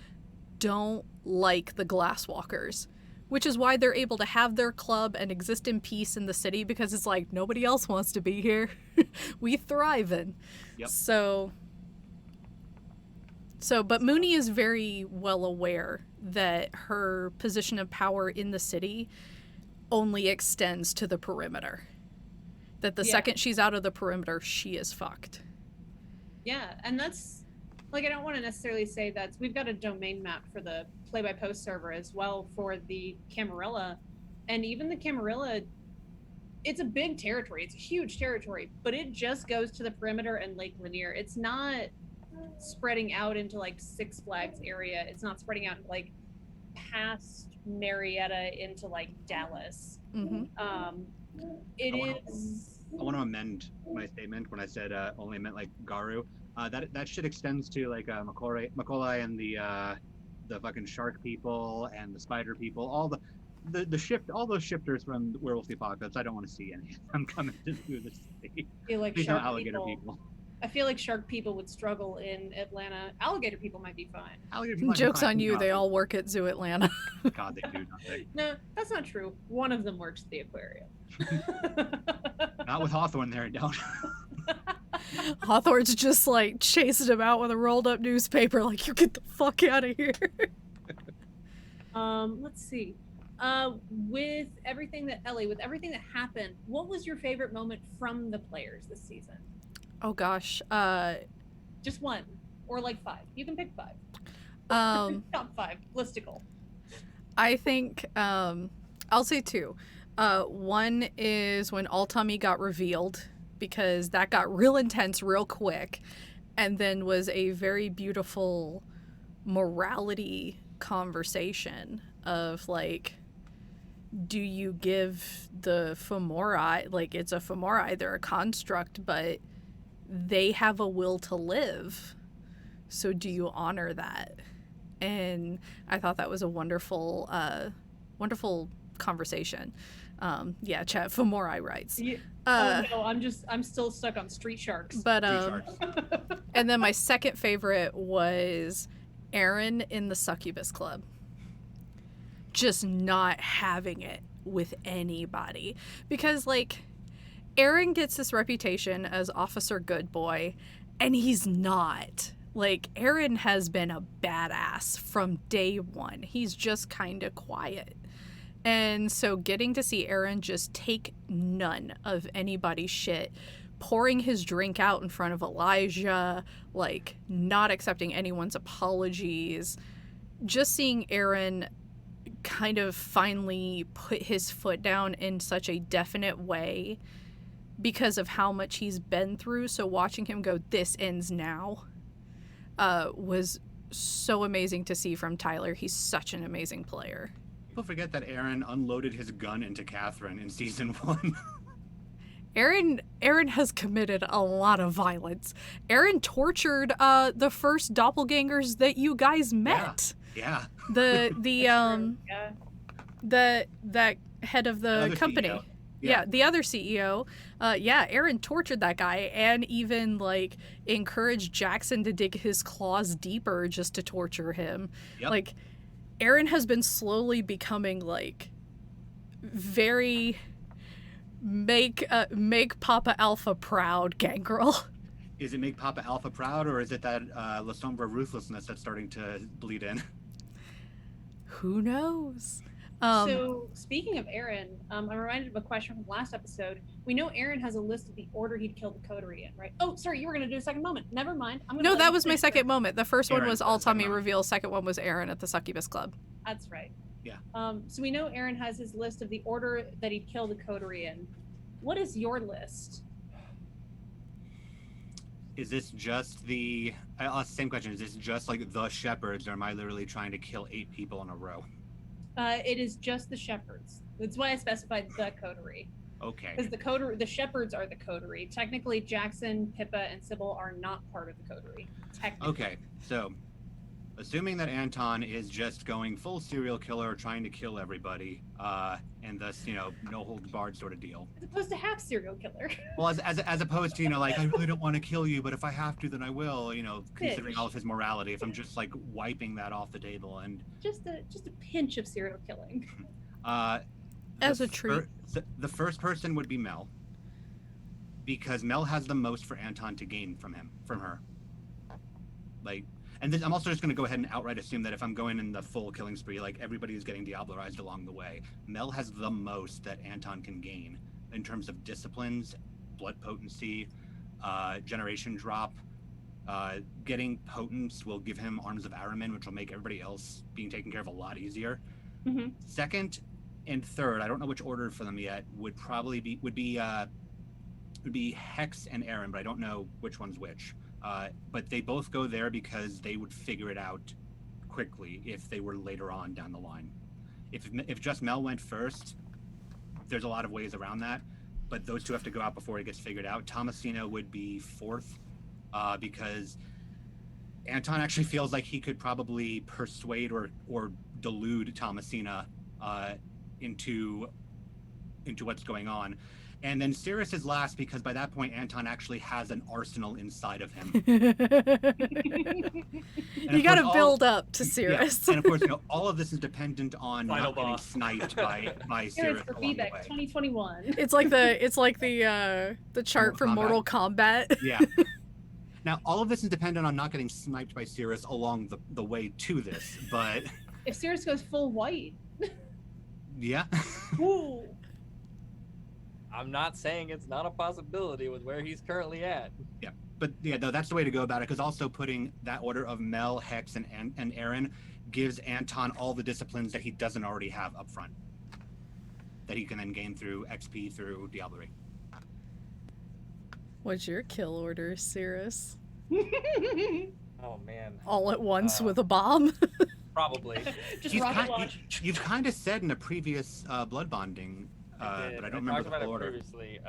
don't like the Glasswalkers, which is why they're able to have their club and exist in peace in the city because it's like nobody else wants to be here. We thrive in. Yep. But Mooney is very well aware that her position of power in the city only extends to the perimeter. That the second she's out of the perimeter, she is fucked. Yeah, and that's like I don't want to necessarily say that we've got a domain map for the play-by-post server as well for the Camarilla, and even the Camarilla, it's a big territory. It's a huge territory, but it just goes to the perimeter and Lake Lanier. It's not spreading out into like Six Flags area. It's not spreading out like past Marietta into like Dallas. Mm-hmm. It is. I want to amend my statement when I said only meant like Garu. That shit extends to like Macaulay and the fucking shark people and the spider people, all those shifters from Werewolf the Apocalypse. I don't want to see any of them coming through the city. I feel like Please no shark alligator people. I feel like shark people would struggle in Atlanta. Alligator people might be fine. Alligator people Joke's might be on you, fine. they all work at Zoo Atlanta. God, they do nothing. No, that's not true. One of them works at the aquarium. Not with Hawthorne there, don't. Hawthorne's just like chasing him out with a rolled up newspaper, like, you get the fuck out of here. Let's see. With everything that happened, what was your favorite moment from the players this season? Oh gosh. Just one, or like 5. You can pick 5. Top 5, listicle. I think I'll say 2. One is when Altami got revealed, because that got real intense real quick, and then was a very beautiful morality conversation of like, do you give the Fomori, like it's a Fomori, they're a construct, but they have a will to live, so do you honor that? And I thought that was a wonderful conversation. Chat Fomori writes. Yeah. No, I'm still stuck on Street Sharks. But and then my second favorite was Aaron in the Succubus Club. Just not having it with anybody, because like Aaron gets this reputation as Officer Good Boy, and he's not. Like, Aaron has been a badass from day one. He's just kind of quiet. And so getting to see Aaron just take none of anybody's shit, pouring his drink out in front of Elijah, like not accepting anyone's apologies, just seeing Aaron kind of finally put his foot down in such a definite way because of how much he's been through. So watching him go, this ends now, was so amazing to see from Tyler. He's such an amazing player. People forget that Aaron unloaded his gun into Catherine in season 1. Aaron has committed a lot of violence. Aaron tortured the first doppelgangers that you guys met. Yeah. The that head of the Other company. CEO. Yeah, the other CEO. Aaron tortured that guy and even like encouraged Jackson to dig his claws deeper just to torture him. Yep. Like, Aaron has been slowly becoming like very make Papa Alpha proud gangrel. Is it make Papa Alpha proud, or is it that La Sombra ruthlessness that's starting to bleed in? Who knows? So speaking of Aaron, I'm reminded of a question from last episode. We know Aaron has a list of the order he'd kill the coterie in, right? Oh, sorry, you were going to do a second moment. Never mind. No, that was my second moment. The first one Aaron was was all the second Tommy moment. reveal. Second one was Aaron at the Succubus Club. That's right. Yeah. So we know Aaron has his list of the order that he'd kill the coterie in. What is your list? Is this just the... I'll ask the same question. Is this just like the shepherds, or am I literally trying to kill 8 people in a row? It is just the shepherds. That's why I specified the coterie. Okay. Because the shepherds are the coterie. Technically, Jackson, Pippa, and Sybil are not part of the coterie. Technically. Okay, so assuming that Anton is just going full serial killer, trying to kill everybody, and thus, no holds barred sort of deal. As opposed to half serial killer. Well, as opposed to, like, I really don't want to kill you, but if I have to, then I will, considering all of his morality, if I'm just, like, wiping that off the table. And just a pinch of serial killing. As a treat. The first person would be Mel, because Mel has the most for Anton to gain from her. Like, and then I'm also just going to go ahead and outright assume that if I'm going in the full killing spree, like, everybody is getting Diablerized along the way. Mel has the most that Anton can gain in terms of disciplines, blood potency, generation drop. Getting potence will give him Arms of Aramin, which will make everybody else being taken care of a lot easier. Mm-hmm. Second and third, I don't know which order for them yet, would be Hex and Aaron, but I don't know which one's which. But they both go there because they would figure it out quickly if they were later on down the line. If just Mel went first, there's a lot of ways around that, but those two have to go out before it gets figured out. Thomasina would be fourth, because Anton actually feels like he could probably persuade or delude Thomasina into what's going on. And then Cyrus is last because by that point Anton actually has an arsenal inside of him. You got to build up to Cyrus. Yeah. And of course, all of this is dependent on Final not getting boss. sniped by Here's Cyrus for along the feedback way. 2021. It's like the chart from Mortal Kombat. Yeah. Now, all of this is dependent on not getting sniped by Cyrus along the way to this, but If Cyrus goes full white. yeah. Ooh. I'm not saying it's not a possibility with where he's currently at. But yeah, no, that's the way to go about it, because also putting that order of Mel, Hex, and Aaron gives Anton all the disciplines that he doesn't already have up front, that he can then gain through XP through Diablerie. What's your kill order, Cyrus? Oh man, All at once Uh, with a bomb? probably. Just You've rocket launch. You've kind of said in a previous blood bonding, but I don't remember talked the about full it order. previously.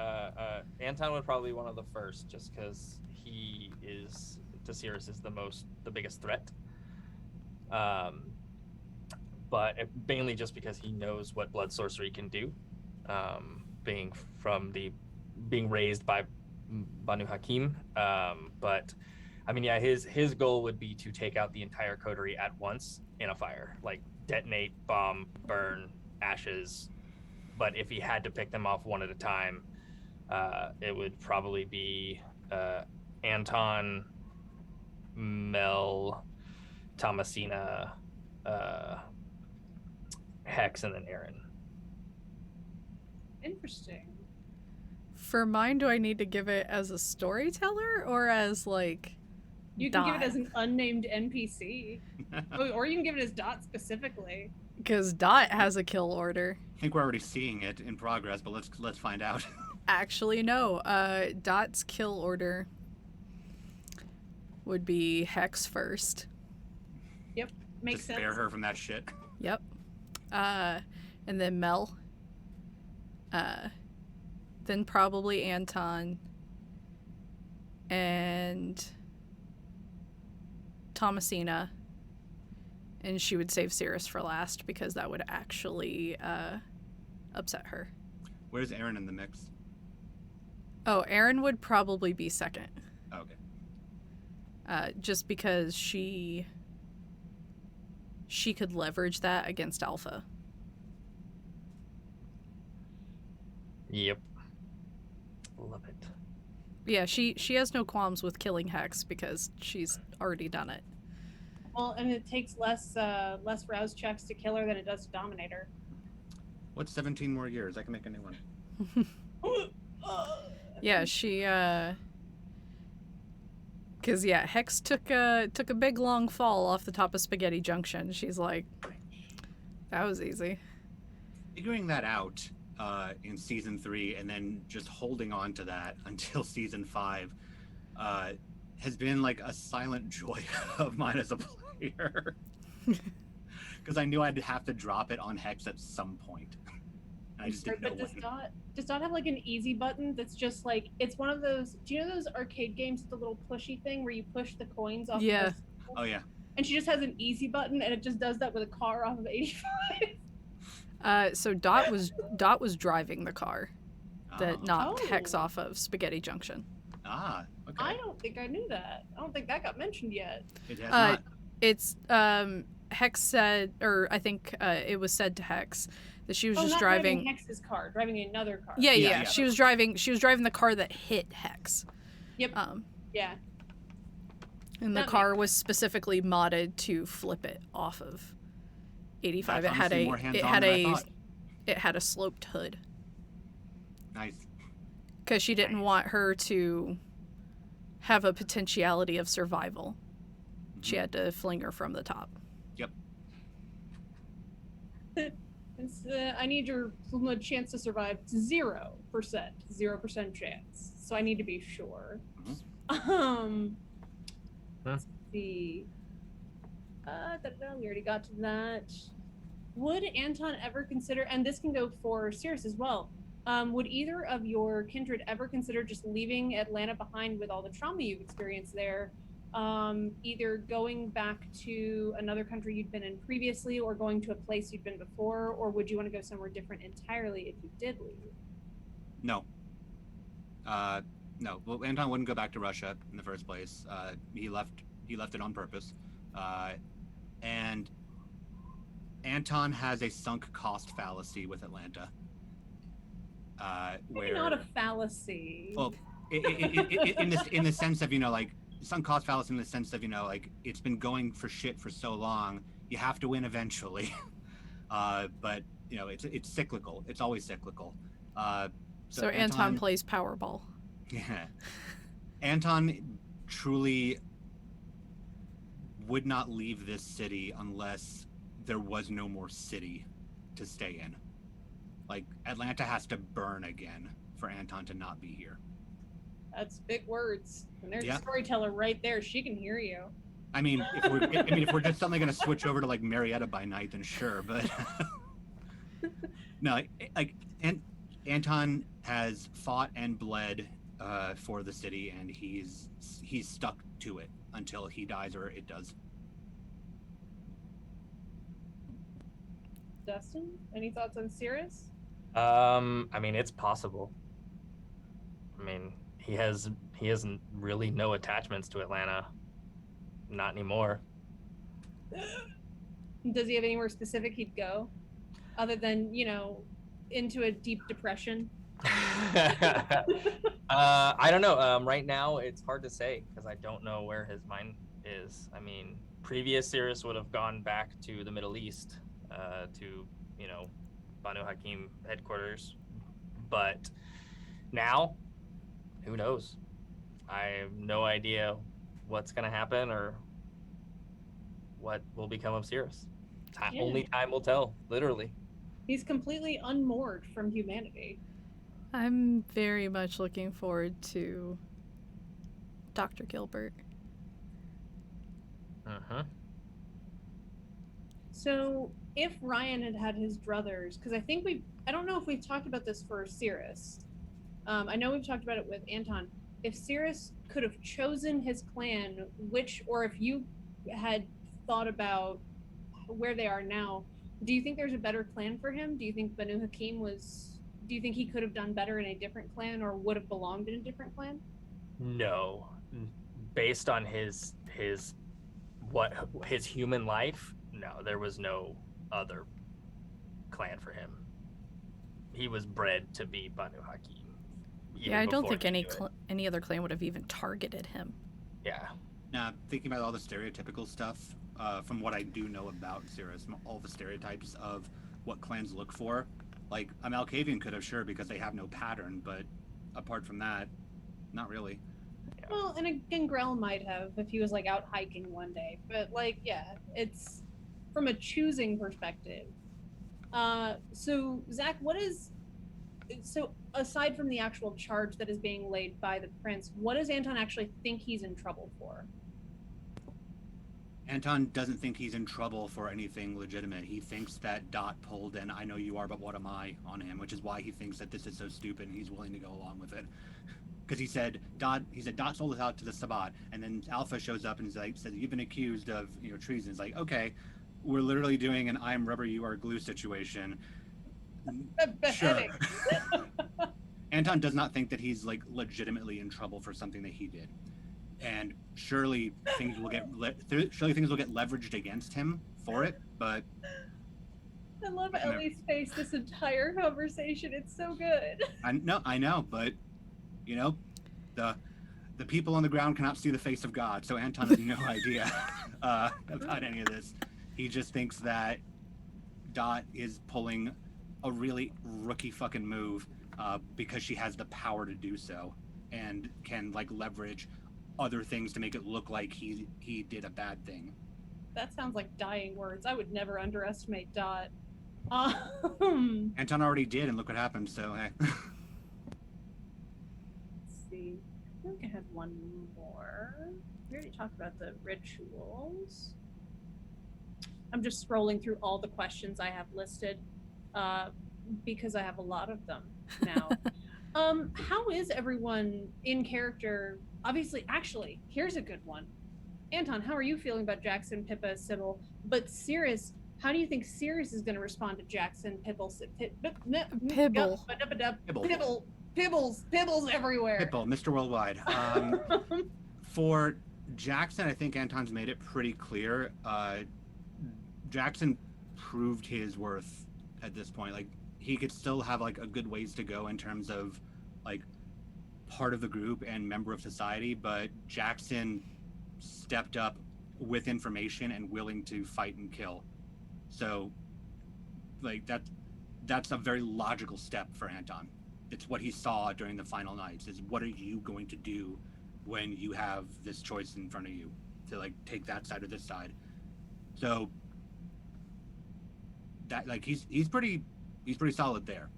Anton would probably be one of the first, just because he is to Cyrus is the biggest threat. But mainly just because he knows what blood sorcery can do, being raised by Banu Hakim. But I mean, yeah, his goal would be to take out the entire coterie at once in a fire, like detonate, bomb, burn, ashes. But if he had to pick them off one at a time, it would probably be Anton, Mel, Thomasina, Hex, and then Aaron. Interesting. For mine, do I need to give it as a storyteller or as like You can give it Dot? as an unnamed NPC. Or you can give it as Dot specifically. Because Dot has a kill order. I think we're already seeing it in progress, but let's find out. Actually, no. Dot's kill order would be Hex first. Yep, makes Just sense. spare her from that shit. Yep. And then Mel. Then probably Anton. And Thomasina. And she would save Cyrus for last because that would actually upset her. Where's Aaron in the mix? Oh, Aaron would probably be second. Okay. Just because she could leverage that against Alpha. Yep. Love it. Yeah, she has no qualms with killing Hex because she's already done it. Well, and it takes less rouse checks to kill her than it does to dominate her. What's 17 more years? I can make a new one. Yeah, she because Hex took a big long fall off the top of Spaghetti Junction. She's like, that was easy. Figuring that out in season 3 and then just holding on to that until season 5 has been like a silent joy of mine as a player. Because I knew I'd have to drop it on Hex at some point. I just didn't know But when. does Dot have like an easy button that's just like, it's one of those, do you know those arcade games with the little pushy thing where you push the coins off? Yeah. Oh yeah. And she just has an easy button and it just does that with a car off of 85. So Dot was driving the car that knocked Oh. Hex off of Spaghetti Junction. Okay. I don't think I knew that. I don't think that got mentioned yet. It has not. It's Hex said, or I think it was said to Hex that she was just not driving Hex's car, driving another car. Yeah, Yeah. she was driving the car that hit Hex. Yep. Yeah. And the That car was specifically modded to flip it off of 85. That's honestly more hands-on than I thought. It had a sloped hood Nice. because she didn't want her to have a potentiality of survival. She had to fling her from the top. Yep. I need your chance to survive 0%. 0% chance. So I need to be sure. Let's see. We already got to that. Would Anton ever consider, and this can go for Cyrus as well, would either of your kindred ever consider just leaving Atlanta behind with all the trauma you've experienced there? Either going back to another country you'd been in previously or going to a place you'd been before, or would you want to go somewhere different entirely if you did leave? No. No. Well, Anton wouldn't go back to Russia in the first place. He left it on purpose. And Anton has a sunk cost fallacy with Atlanta. Maybe not a fallacy. Well, in the sense of, like, sunk cost fallacy in the sense of, like, it's been going for shit for so long, you have to win eventually. But it's cyclical. It's always cyclical. So Anton plays Powerball. Yeah. Anton truly would not leave this city unless there was no more city to stay in. Like, Atlanta has to burn again for Anton to not be here. That's big words. And there's a storyteller right there. She can hear you. I mean, if we're just suddenly going to switch over to like Marietta by night, then sure. But no, Anton has fought and bled for the city, and he's stuck to it until he dies or it does. Dustin, any thoughts on Cyrus? I mean, it's possible. I mean, he hasn't really no attachments to Atlanta. Not anymore. Does he have anywhere specific he'd go? Other than, into a deep depression? I don't know. Right now, it's hard to say because I don't know where his mind is. I mean, previous Cyrus would have gone back to the Middle East, to, Banu Hakim headquarters. But now, who knows? I have no idea what's going to happen or what will become of Cyrus. Yeah. Only time will tell, literally. He's completely unmoored from humanity. I'm very much looking forward to Dr. Gilbert. Uh-huh. So if Ryan had had his druthers, because I don't know if we've talked about this for Cyrus. I know we've talked about it with Anton. If Cyrus could have chosen his clan, or if you had thought about where they are now, do you think there's a better clan for him? Do you think Banu Hakim do you think he could have done better in a different clan or would have belonged in a different clan? No. Based on his human life, no, there was no other clan for him. He was bred to be Banu Hakim. Yeah, I don't think any other clan would have even targeted him. Yeah. Now, thinking about all the stereotypical stuff, from what I do know about Cyrus, all the stereotypes of what clans look for, like a Malkavian could have, sure, because they have no pattern, but apart from that, not really. Yeah. Well, and a Gangrel might have if he was like out hiking one day, but like, yeah, it's from a choosing perspective. So Zach, so aside from the actual charge that is being laid by the prince, what does Anton actually think he's in trouble for? Anton doesn't think he's in trouble for anything legitimate. He thinks that Dot pulled an "I know you are, but what am I" on him, which is why he thinks that this is so stupid and he's willing to go along with it. Because he said Dot sold us out to the Sabbat, and then Alpha shows up and says you've been accused of treason. It's like, okay, we're literally doing an "I'm rubber, you are glue" situation. Sure. Anton does not think that he's like legitimately in trouble for something that he did, and surely things will get leveraged against him for it. But I love Ellie's face this entire conversation. It's so good. I know, but the people on the ground cannot see the face of God, so Anton has no idea about any of this. He just thinks that Dot is pulling a really rookie fucking move because she has the power to do so and can like leverage other things to make it look like he did a bad thing. That sounds like dying words. I would never underestimate Dot. Anton already did, and look what happened, so hey. Let's see. I think I had one more. We already talked about the rituals. I'm just scrolling through all the questions I have listed because I have a lot of them now. How is everyone in character? Obviously, actually, here's a good one. Anton, how are you feeling about Jackson, Pippa, Sybil? But Cyrus, how do you think Cyrus is going to respond to Jackson, Pibbles everywhere? Pibble, Mr. Worldwide. For Jackson, I think Anton's made it pretty clear. Jackson proved his worth at this point. Like, he could still have like a good ways to go in terms of like part of the group and member of society, but Jackson stepped up with information and willing to fight and kill. So like that's a very logical step for Anton. It's what he saw during the final nights, is what are you going to do when you have this choice in front of you to like take that side or this side. So that like he's pretty solid there.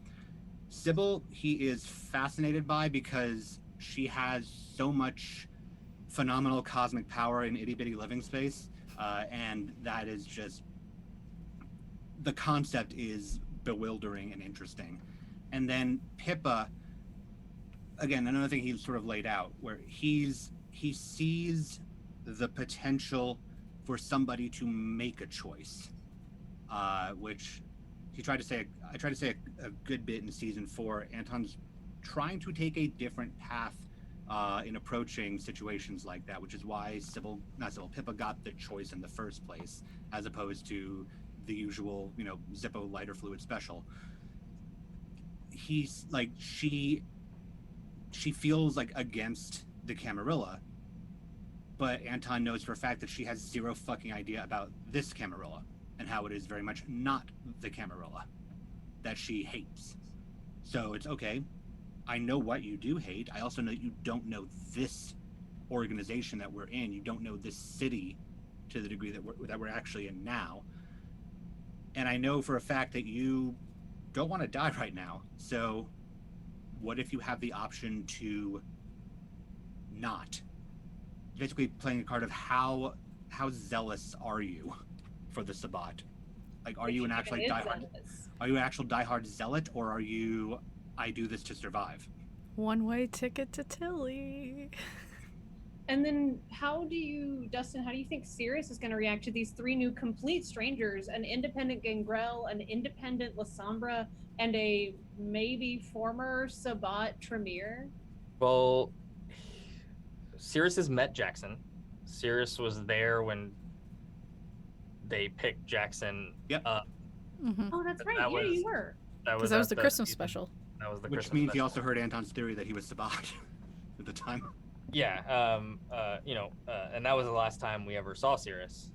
Sybil, he is fascinated by because she has so much phenomenal cosmic power in itty bitty living space, and that is just, the concept is bewildering and interesting. And then Pippa, again, another thing he's sort of laid out, where he sees the potential for somebody to make a choice, which I tried to say a good bit in season 4. Anton's trying to take a different path in approaching situations like that, which is why Pippa got the choice in the first place, as opposed to the usual, Zippo lighter fluid special. He's like, she feels like against the Camarilla, but Anton knows for a fact that she has zero fucking idea about this Camarilla and how it is very much not the Camarilla that she hates. So it's okay, I know what you do hate. I also know that you don't know this organization that we're in. You don't know this city to the degree that we're actually in now. And I know for a fact that you don't want to die right now. So what if you have the option to not? Basically playing a card of how zealous are you for the Sabbat? Like, are you an actual diehard zealot, or are you, I do this to survive? One-way ticket to Tilly. And then Dustin, how do you think Cyrus is going to react to these 3 new complete strangers, an independent Gangrel, an independent Lasombra, and a maybe former Sabbat Tremere? Well, Cyrus has met Jackson. Cyrus was there when they picked Jackson up. Mm-hmm. Oh, that's right. Yeah, you were. Because that was the Christmas special. That was the Which Christmas means special. he also heard Anton's theory that he was Sabbat at the time. Yeah, and that was the last time we ever saw Cyrus.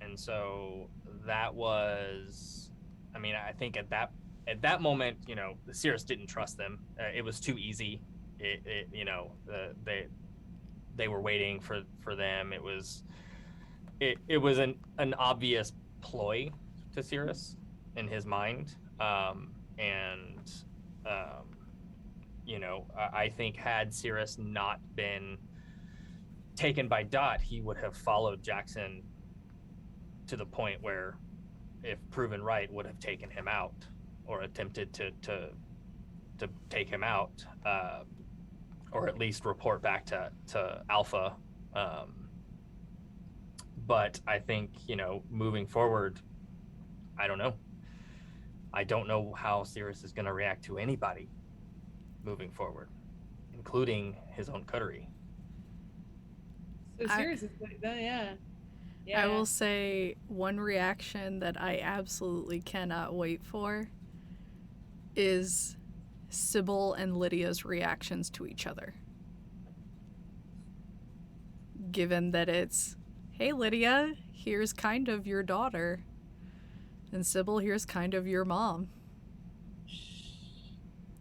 And so that was, I mean, I think at that moment, Cyrus didn't trust them. It was too easy. They were waiting for them. It was an obvious ploy to Cyrus in his mind. I think had Cyrus not been taken by Dot, he would have followed Jackson to the point where, if proven right, would have taken him out or attempted to take him out, or at least report back to Alpha. But I think, moving forward, I don't know. I don't know how Cyrus is going to react to anybody moving forward, including his own coterie. So Cyrus is yeah. I will say one reaction that I absolutely cannot wait for is Sybil and Lydia's reactions to each other. Given that it's, hey Lydia, here's kind of your daughter. And Sybil, here's kind of your mom.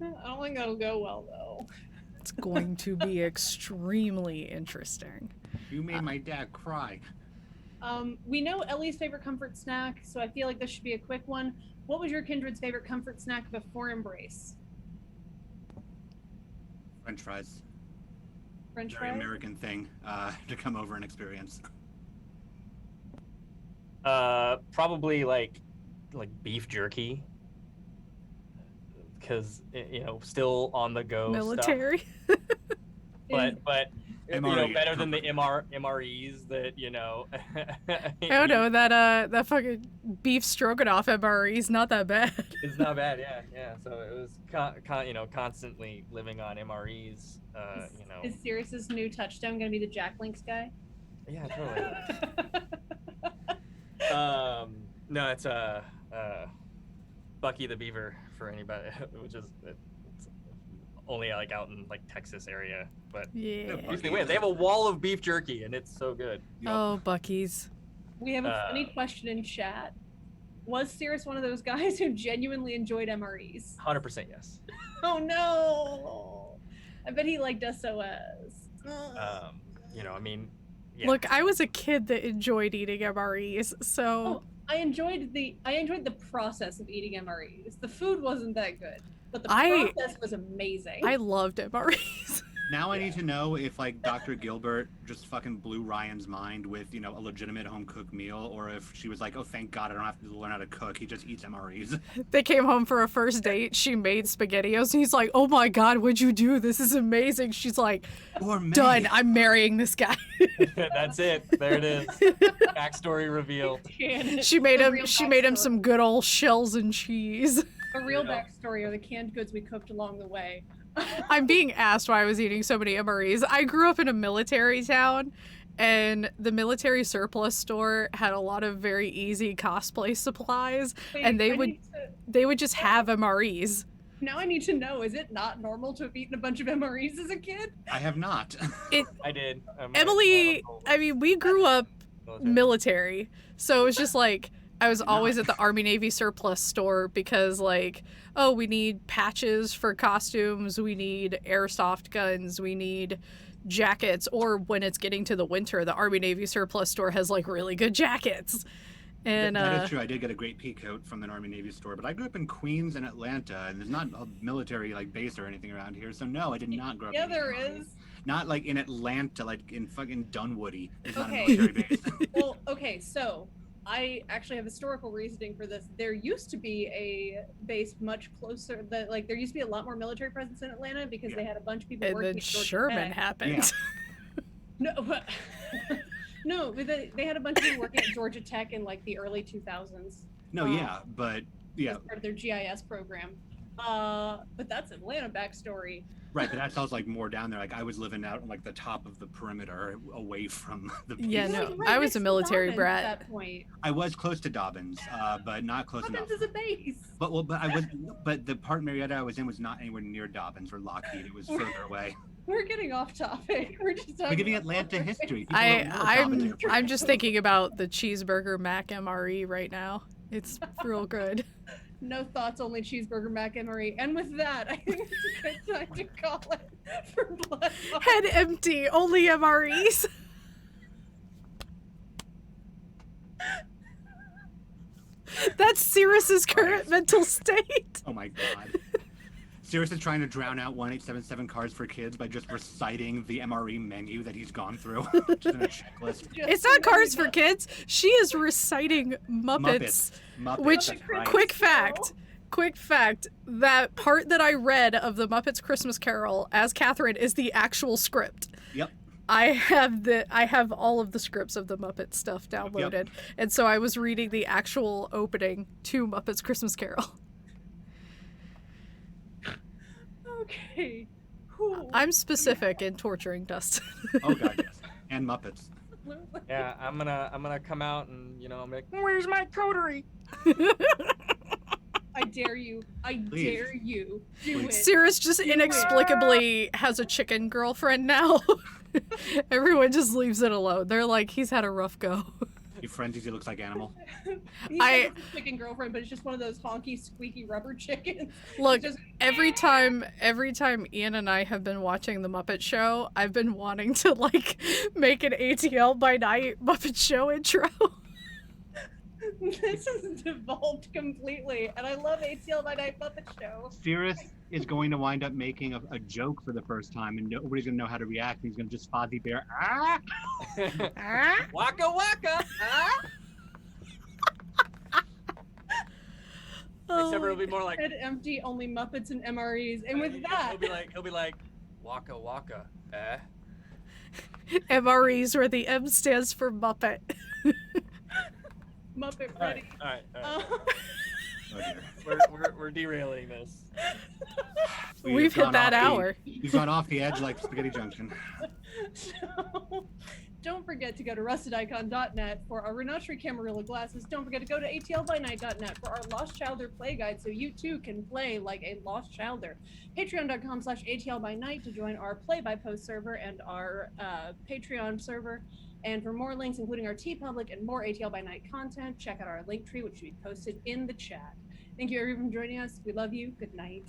I don't think that'll go well, though. It's going to be extremely interesting. You made my dad cry. We know Ellie's favorite comfort snack, so I feel like this should be a quick one. What was your kindred's favorite comfort snack before Embrace? French fries. French Very fries? American thing to come over and experience. Probably like beef jerky, because still on the go Military. stuff. but MRE. better than the MREs that Oh no, that fucking beef stroganoff MRE's not that bad. It's not bad. Yeah. So it was constantly living on MREs. Is Cyrus's new touchstone gonna be the Jack Links guy? Yeah, totally. No, it's Bucky the Beaver for anybody, which is it's only out in Texas area, but Yeah. they have a wall of beef jerky and it's so good. Oh, Bucky's. We have a funny question in chat. Was Cyrus one of those guys who genuinely enjoyed MREs? 100% yes. Oh no! I bet he liked SOS. Yeah. Look, I was a kid that enjoyed eating MREs, so I enjoyed the process of eating MREs. The food wasn't that good, but the I process was amazing. I loved MREs. Now I need to know if Dr. Gilbert just fucking blew Ryan's mind with a legitimate home cooked meal, or if she was like, oh thank God I don't have to learn how to cook. He just eats MREs. They came home for a first date. She made SpaghettiOs, and he's like, "Oh my God, what'd you do? This is amazing." She's like, "Done. I'm marrying this guy." That's it. There it is. Backstory revealed. She made him some good old shells and cheese. The real backstory are the canned goods we cooked along the way. I'm being asked why I was eating so many MREs. I grew up in a military town, and the military surplus store had a lot of very easy cosplay supplies, and they would just have MREs. Now I need to know, is it not normal to have eaten a bunch of MREs as a kid? I have not. I did. Emily, I mean, we grew up military, so it was just I was always at the Army Navy surplus store because we need patches for costumes, we need airsoft guns, we need jackets, or when it's getting to the winter, the Army Navy surplus store has really good jackets. And that is true. I did get a great pea coat from an Army Navy store, but I grew up in Queens and Atlanta, and there's not a military like base or anything around here. So no, I did not grow up. Yeah, in there the Army. is. Not like in Atlanta, like in fucking Dunwoody. There's not a Okay. military base. Well, okay, so I actually have historical reasoning for this. There used to be a base much closer. That like there used to be a lot more military presence in Atlanta because they had a bunch of people and working then at Georgia Sherman Tech. happened. No, but no, but they had a bunch of people working at Georgia Tech in like the early 2000s. No, yeah, but yeah, As part of their GIS program. But that's Atlanta backstory. right. But that sounds like more down there. Like I was living out on like the top of the perimeter, away from the. Base. Yeah, You're, no, like, right I was next a to military Dobbins brat. At that point. I was close to Dobbins, but not close Dobbins enough. is a base. But the part Marietta I was in was not anywhere near Dobbins or Lockheed. It was further away. We're getting off topic. We're just talking We're giving about Atlanta military history. People don't know what Dobbins is. I'm just thinking about the cheeseburger Mac MRE right now. It's real good. No thoughts, only cheeseburger Mac MRE. And with that, I think it's a good time to call it for Blood. Head empty, only MREs. That's Cyrus's current mental state. Oh my god. Cyrus is trying to drown out 1877 Cars for Kids by just reciting the MRE menu that he's gone through. Just in a checklist. It's not Cars for Kids. She is reciting Muppets. Muppets, Which, that's right. quick fact, that part that I read of the Muppets Christmas Carol as Catherine is the actual script. Yep. I have all of the scripts of the Muppet stuff downloaded, and so I was reading the actual opening to Muppets Christmas Carol. Okay. Cool. I'm specific in torturing Dustin. Oh god, yes. And Muppets. Yeah, I'm gonna come out and I'm like, where's my coterie? I dare you. I Please. dare you. Do it. Cyrus just inexplicably has a chicken girlfriend now. Everyone just leaves it alone. They're like, he's had a rough go. Your friend he looks like animal. He's like a chicken girlfriend, but it's just one of those honky, squeaky rubber chickens. Look, Just- every time Ian and I have been watching the Muppet Show, I've been wanting to like make an ATL by Night Muppet Show intro. This has devolved completely, and I love ATL by Night Muppet Show. Cyrus is going to wind up making a joke for the first time, and nobody's going to know how to react. He's going to just Fozzie Bear. Ah! Waka waka. Ah! Except for it'll be more like Head empty, only Muppets and MREs, and with that, he'll be like waka waka. MREs where the M stands for Muppet. Muppet All ready. right. Oh, dear. We're derailing this. We've hit gone that off hour. We've gone off the edge like Spaghetti Junction. So, don't forget to go to rustedicon.net for our Renatri Camarilla glasses. Don't forget to go to atlbynight.net for our Lost Childer play guide so you too can play like a Lost Childer. Patreon.com/atlbynight to join our play-by-post server and our Patreon server. And for more links, including our TeePublic and more ATL by Night content, check out our link tree, which we posted in the chat. Thank you everyone for joining us. We love you. Good night.